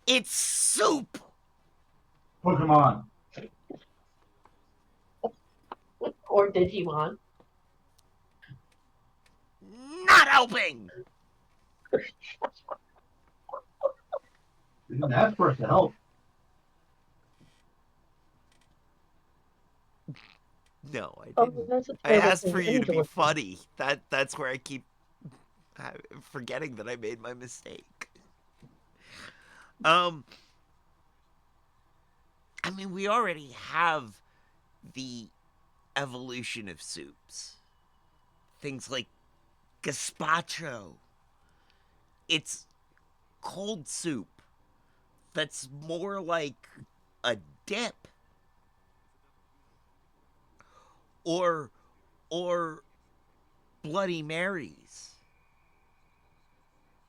It's soup! Pokemon. Or Digimon. Not helping! You didn't ask for us to help. No, I Oh, didn't. that's a I terrible asked thing for for you me to to be listen. funny. That's where I keep forgetting that I made my mistake. I mean, we already have the evolution of soups. Things like gazpacho. It's cold soup that's more like a dip. Or Bloody Marys.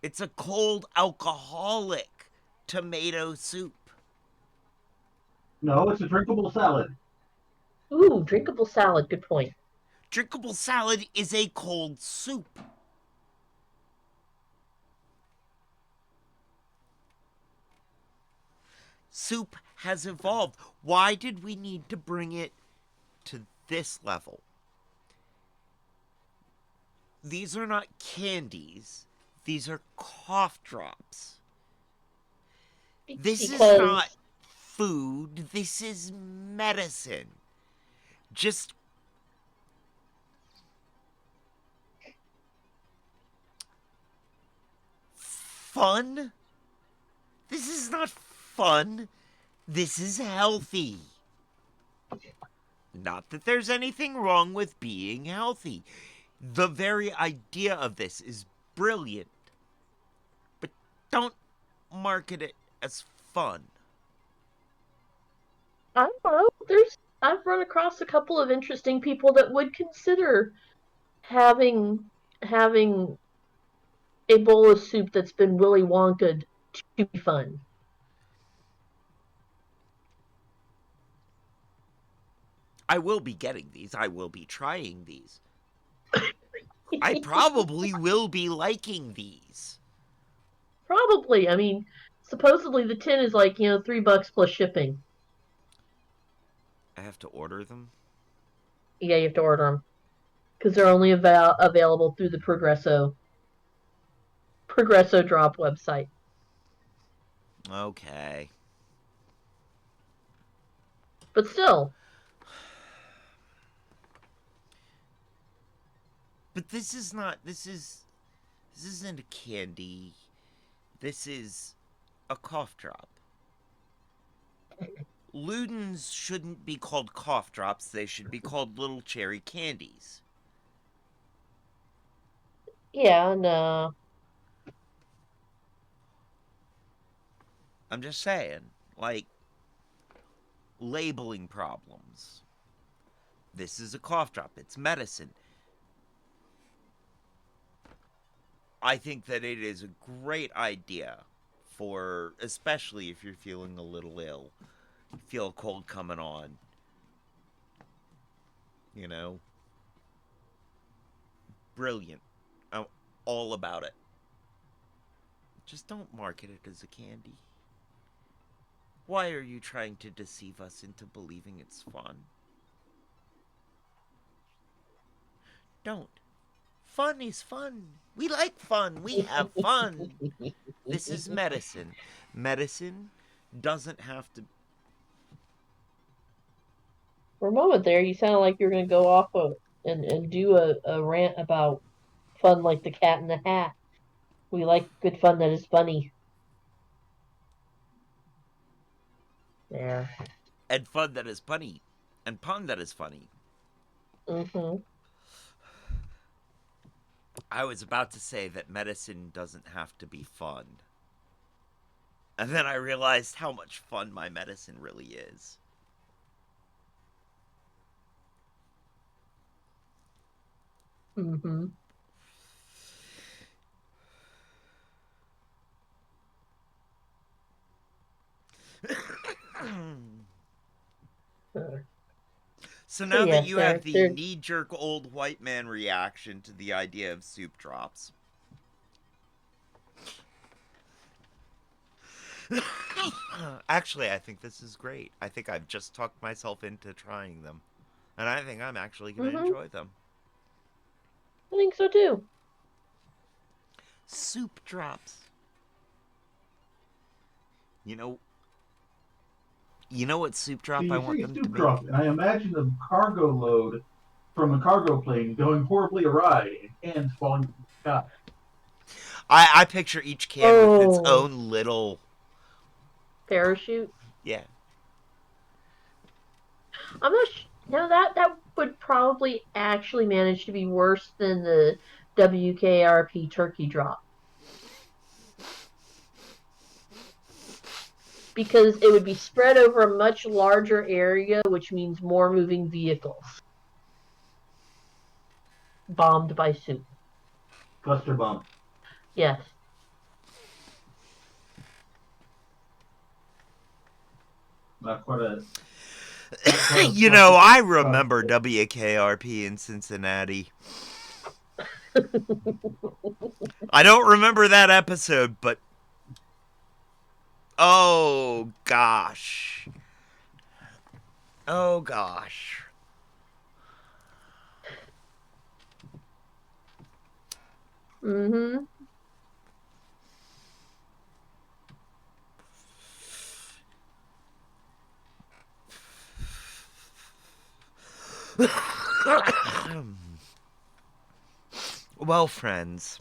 It's a cold alcoholic tomato soup. No, it's a drinkable salad. Ooh, drinkable salad. Good point. Drinkable salad is a cold soup. Soup has evolved. Why did we need to bring it to this level? These are not candies. These are cough drops. This is not food. This is medicine. Just fun. This is not fun. This is healthy. Not that there's anything wrong with being healthy. The very idea of this is brilliant. But don't market it as fun. I don't know. I've run across a couple of interesting people that would consider having a bowl of soup that's been Willy Wonka'd to be fun. I will be getting these. I will be trying these. I probably will be liking these. Probably. I mean, supposedly the tin is like, $3 plus shipping. I have to order them? Yeah, you have to order them. Because they're only available through the Progresso Drop website. Okay. But still. But this isn't a candy. This is a cough drop. Ludens shouldn't be called cough drops. They should be called little cherry candies. Yeah, no. I'm just saying, like, labeling problems. This is a cough drop. It's medicine. I think that it is a great idea for, especially if you're feeling a little ill, you feel a cold coming on, brilliant. I'm all about it. Just don't market it as a candy. Why are you trying to deceive us into believing it's fun? Don't. Fun is fun. We like fun. We have fun. This is medicine. Medicine doesn't have to... For a moment there, you sounded like you were going to go off and do a rant about fun like the Cat in the Hat. We like good fun that is funny. There. And fun that is funny. And pun that is funny. Mm-hmm. I was about to say that medicine doesn't have to be fun. And then I realized how much fun my medicine really is. Mm-hmm. So now yeah, that you have the knee-jerk old white man reaction to the idea of soup drops. Actually, I think this is great. I think I've just talked myself into trying them. And I think I'm actually going to enjoy them. I think so too. Soup drops. You know what soup drop I want them to make? Drop, and I imagine the cargo load from a cargo plane going horribly awry and cans falling from the sky. I picture each can with its own little... parachute? Yeah. I'm not sure. No, that would probably actually manage to be worse than the WKRP turkey drop. Because it would be spread over a much larger area, which means more moving vehicles. Bombed by soup. Cluster bomb. Yes. Not quite a... I remember WKRP in Cincinnati. I don't remember that episode, but... Oh, gosh. Oh, gosh. Mm-hmm. Well, friends,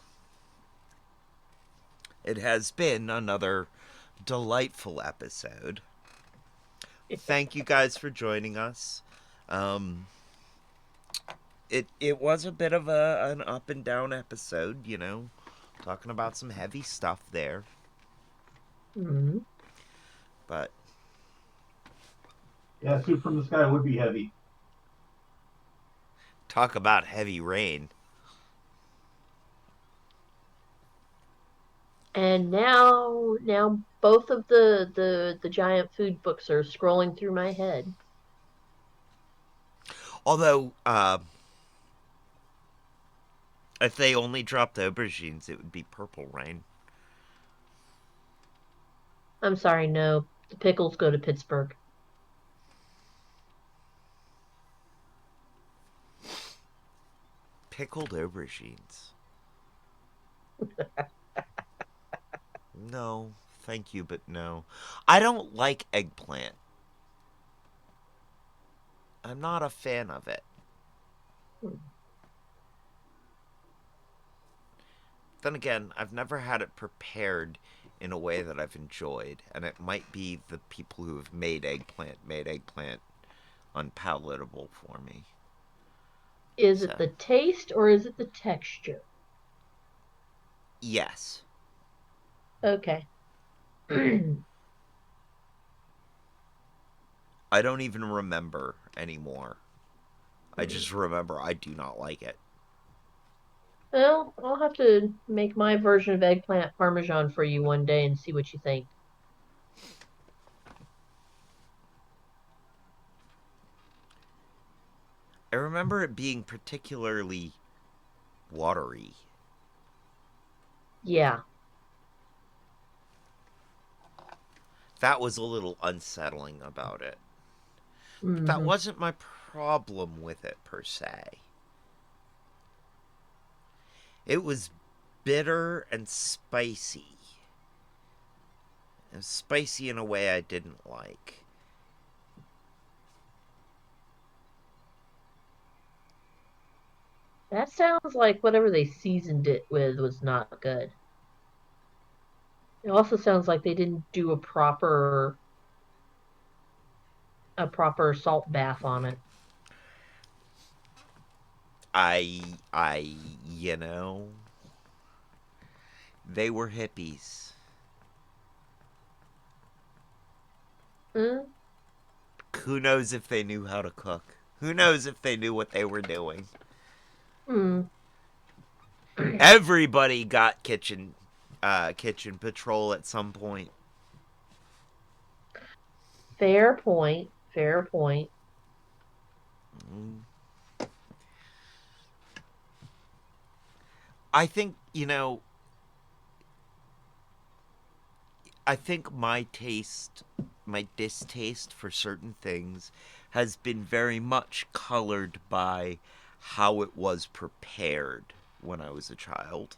It has been another delightful episode. Thank you guys for joining us. It was a bit of an up and down episode, you know, talking about some heavy stuff there. Mm-hmm. But yeah, Soup from the Sky would be heavy. Talk about heavy rain. And now both of the giant food books are scrolling through my head. Although, if they only dropped aubergines, it would be purple rain. I'm sorry, no. The pickles go to Pittsburgh. Pickled aubergines. No, thank you, but no. I don't like eggplant. I'm not a fan of it. Then again, I've never had it prepared in a way that I've enjoyed, and it might be the people who have made eggplant unpalatable for me. Is it the taste or is it the texture? Yes. Okay. I don't even remember anymore. I just remember I do not like it. Well, I'll have to make my version of eggplant parmesan for you one day and see what you think. I remember it being particularly watery. Yeah. That was a little unsettling about it. Mm-hmm. But that wasn't my problem with it, per se. It was bitter and spicy. It was spicy in a way I didn't like. That sounds like whatever they seasoned it with was not good. It also sounds like they didn't do a proper salt bath on it. You know, they were hippies. Mm? Who knows if they knew how to cook? Who knows if they knew what they were doing? Mm. Everybody got kitchen patrol at some point. Fair point. Fair point. I think, you know, I think my distaste for certain things has been very much colored by how it was prepared when I was a child.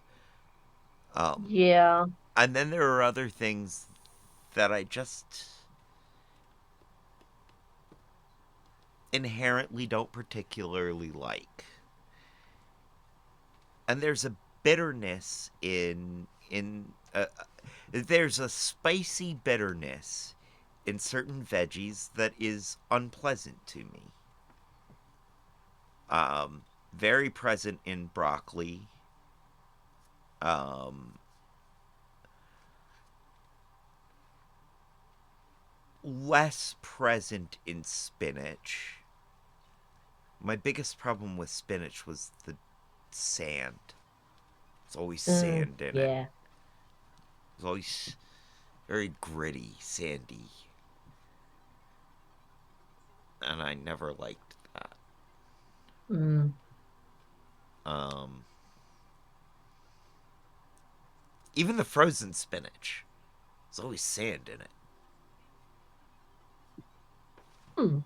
Yeah. And then there are other things that I just inherently don't particularly like. And there's a bitterness there's a spicy bitterness in certain veggies that is unpleasant to me. Very present in broccoli. Less present in spinach. My biggest problem with spinach was the sand. There's always sand in it. Yeah. It's always very gritty, sandy. And I never liked that. Mm. Even the frozen spinach. There's always sand in it. Mm.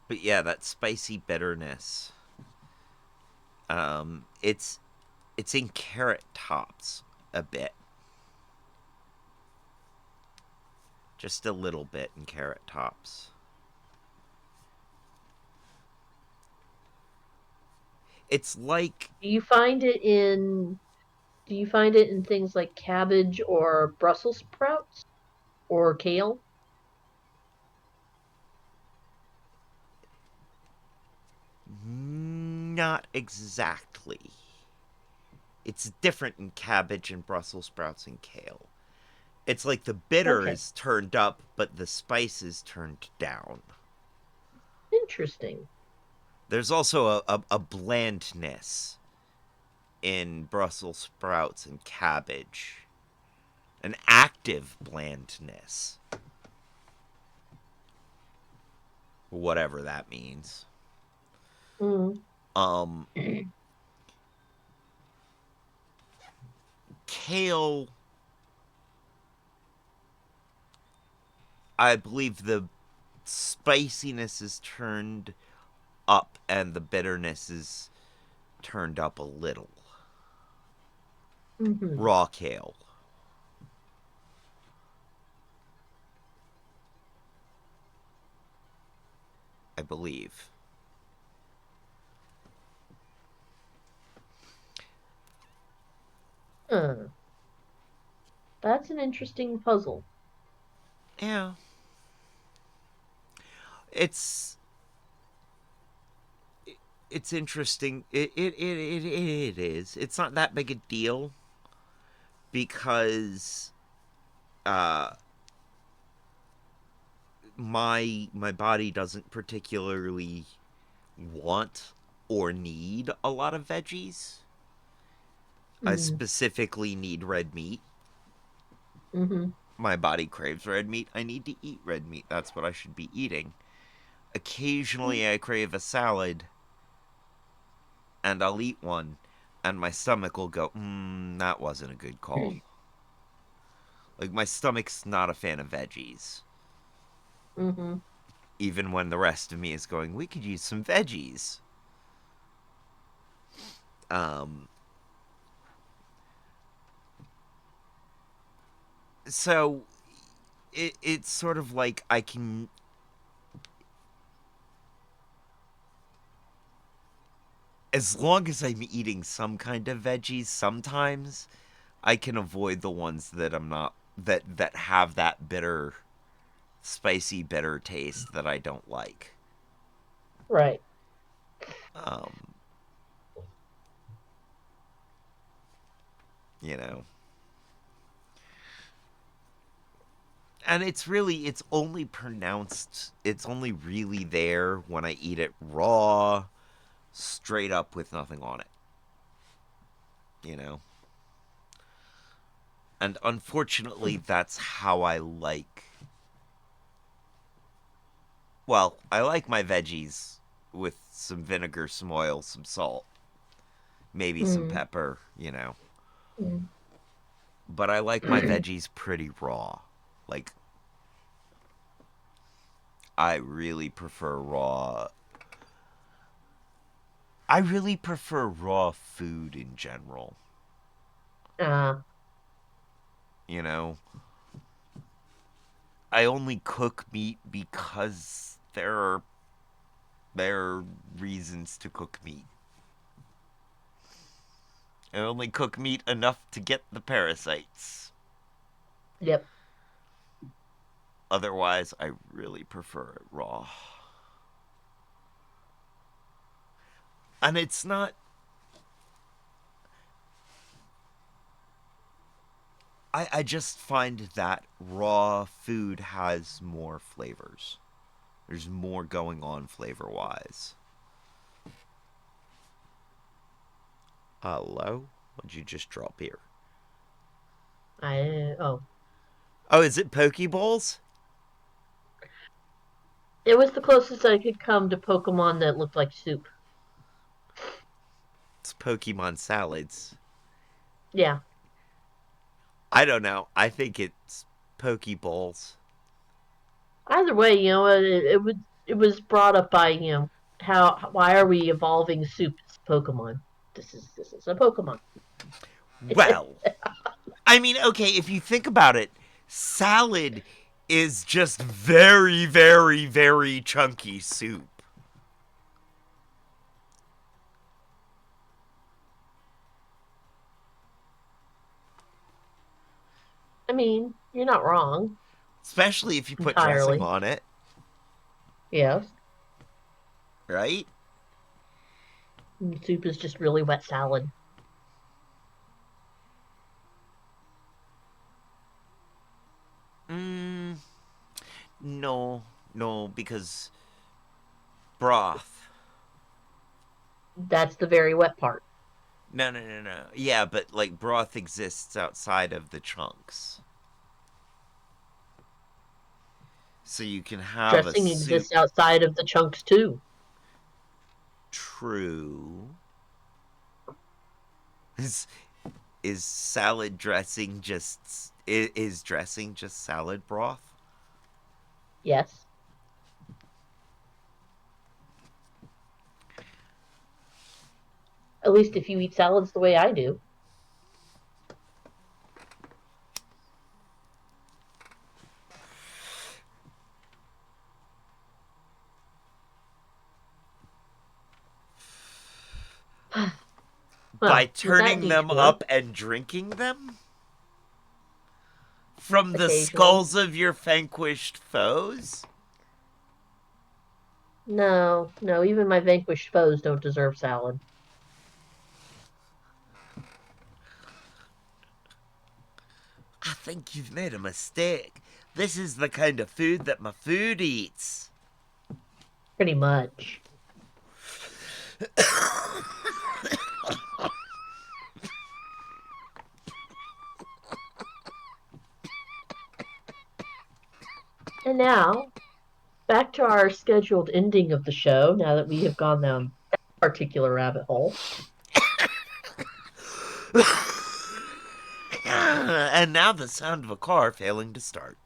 But yeah, that spicy bitterness. It's in carrot tops a bit. Just a little bit in Carrot Tops. It's like... Do you find it in things like cabbage or Brussels sprouts or kale? Not exactly. It's different in cabbage and Brussels sprouts and kale. It's like the bitter is turned up, but the spice is turned down. Interesting. There's also a blandness in Brussels sprouts and cabbage. An active blandness. Whatever that means. Kale, I believe the spiciness is turned up and the bitterness is turned up a little. Raw kale. I believe. That's an interesting puzzle. Yeah. It's interesting. It is. It's not that big a deal because my body doesn't particularly want or need a lot of veggies. I specifically need red meat. My body craves red meat. I need to eat red meat. That's what I should be eating. Occasionally I crave a salad and I'll eat one and my stomach will go, that wasn't a good call. Like, my stomach's not a fan of veggies. Even when the rest of me is going, we could use some veggies. So, it's sort of like I can... As long as I'm eating some kind of veggies, sometimes I can avoid the ones that I'm not... That have that bitter, spicy, bitter taste that I don't like. Right. You know. And it's only pronounced, it's only really there when I eat it raw, straight up with nothing on it. You know? And unfortunately, that's how I like... Well, I like my veggies with some vinegar, some oil, some salt. Maybe some pepper, you know. But I like my veggies pretty raw. Like, I really prefer raw... I really prefer raw food in general. You know? I only cook meat because there are reasons to cook meat. I only cook meat enough to get the parasites. Yep. Otherwise, I really prefer it raw. And it's not... I just find that raw food has more flavors. There's more going on flavor-wise. Hello? What'd you just drop here? Oh, is it Pokeballs? It was the closest I could come to Pokemon that looked like soup. It's Pokemon salads. Yeah. I don't know. I think it's Pokeballs. Either way, it was brought up by, why are we evolving soup as Pokemon? This is a Pokemon. Well, I mean, okay, if you think about it, salad is just very, very, very chunky soup. I mean, you're not wrong. Especially if you put Entirely. dressing on it. Yes. Right? And soup is just really wet salad. No, because broth. That's the very wet part. No. Yeah, but like broth exists outside of the chunks. So you can have Dressing a soup. exists outside of the chunks too. True. Is salad dressing just is dressing just salad broth? Yes. At least if you eat salads the way I do. By turning them up and drinking them? From the skulls of your vanquished foes? No, even my vanquished foes don't deserve salad. I think you've made a mistake. This is the kind of food that my food eats. Pretty much. And now, back to our scheduled ending of the show, now that we have gone down that particular rabbit hole. And now the sound of a car failing to start.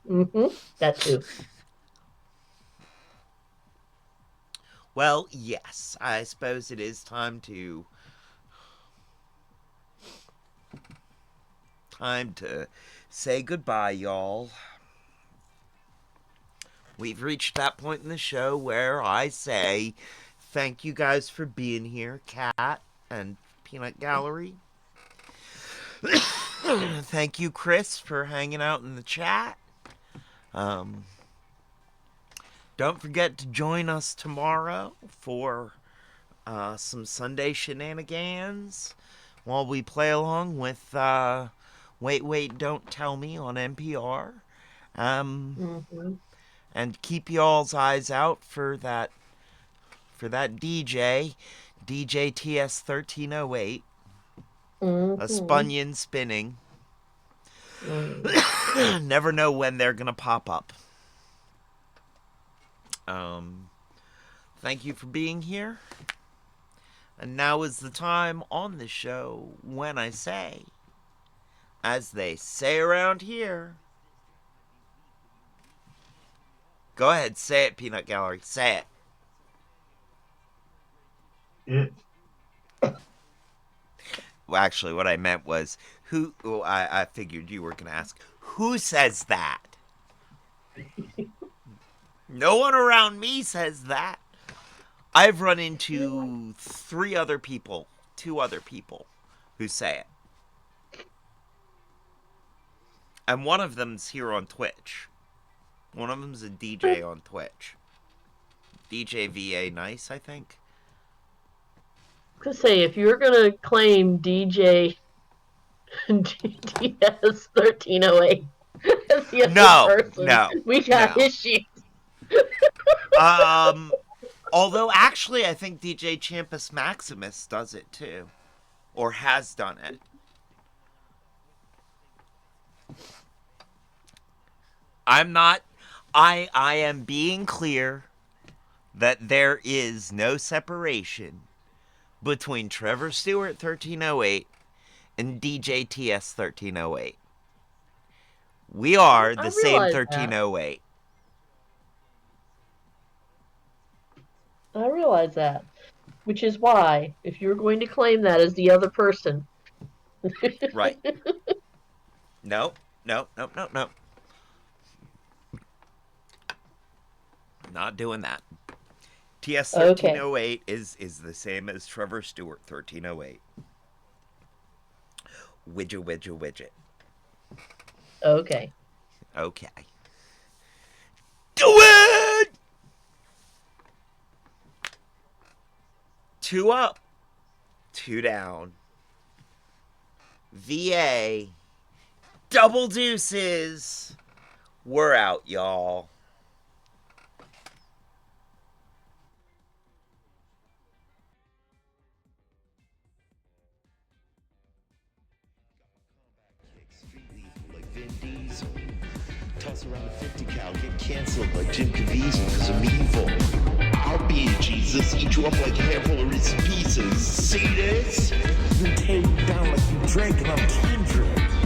That too. Well, yes, I suppose it is time to say goodbye, y'all. We've reached that point in the show where I say thank you guys for being here, Kat and Peanut Gallery. Thank you, Chris, for hanging out in the chat. Don't forget to join us tomorrow for some Sunday shenanigans while we play along with Wait, Don't Tell Me on NPR. And keep y'all's eyes out for that DJ TS 1308. A Spunyon spinning. Never know when they're gonna pop up. Thank you for being here. And now is the time on the show when I say, as they say around here. Go ahead, say it, Peanut Gallery. Say it. Well, actually, what I meant was, who... Oh, I figured you were going to ask, who says that? No one around me says that. I've run into two other people who say it. And one of them's here on Twitch. One of them's a DJ on Twitch. DJ VA Nice, I think. To say, if you're gonna claim DJ DS 1308 as the other person, we got issues. Although actually, I think DJ Champus Maximus does it too, or has done it. I'm not. I am being clear that there is no separation between Trevor Stewart 1308 and DJ TS 1308. We are the same 1308. I realize that. Which is why, if you're going to claim that as the other person. Right. No. Not doing that. TS Okay. 1308 is the same as Trevor Stewart 1308. Widget. Okay. Okay. Do it! 2 up. 2 down. VA. Double deuces. We're out, y'all. Toss around a 50 cal, get canceled like Jim Caviezel because I'm evil. I'll be a Jesus, eat you up like a handful of Reese's Pieces. See this? Then take you down like you drank and I'm Kendrick.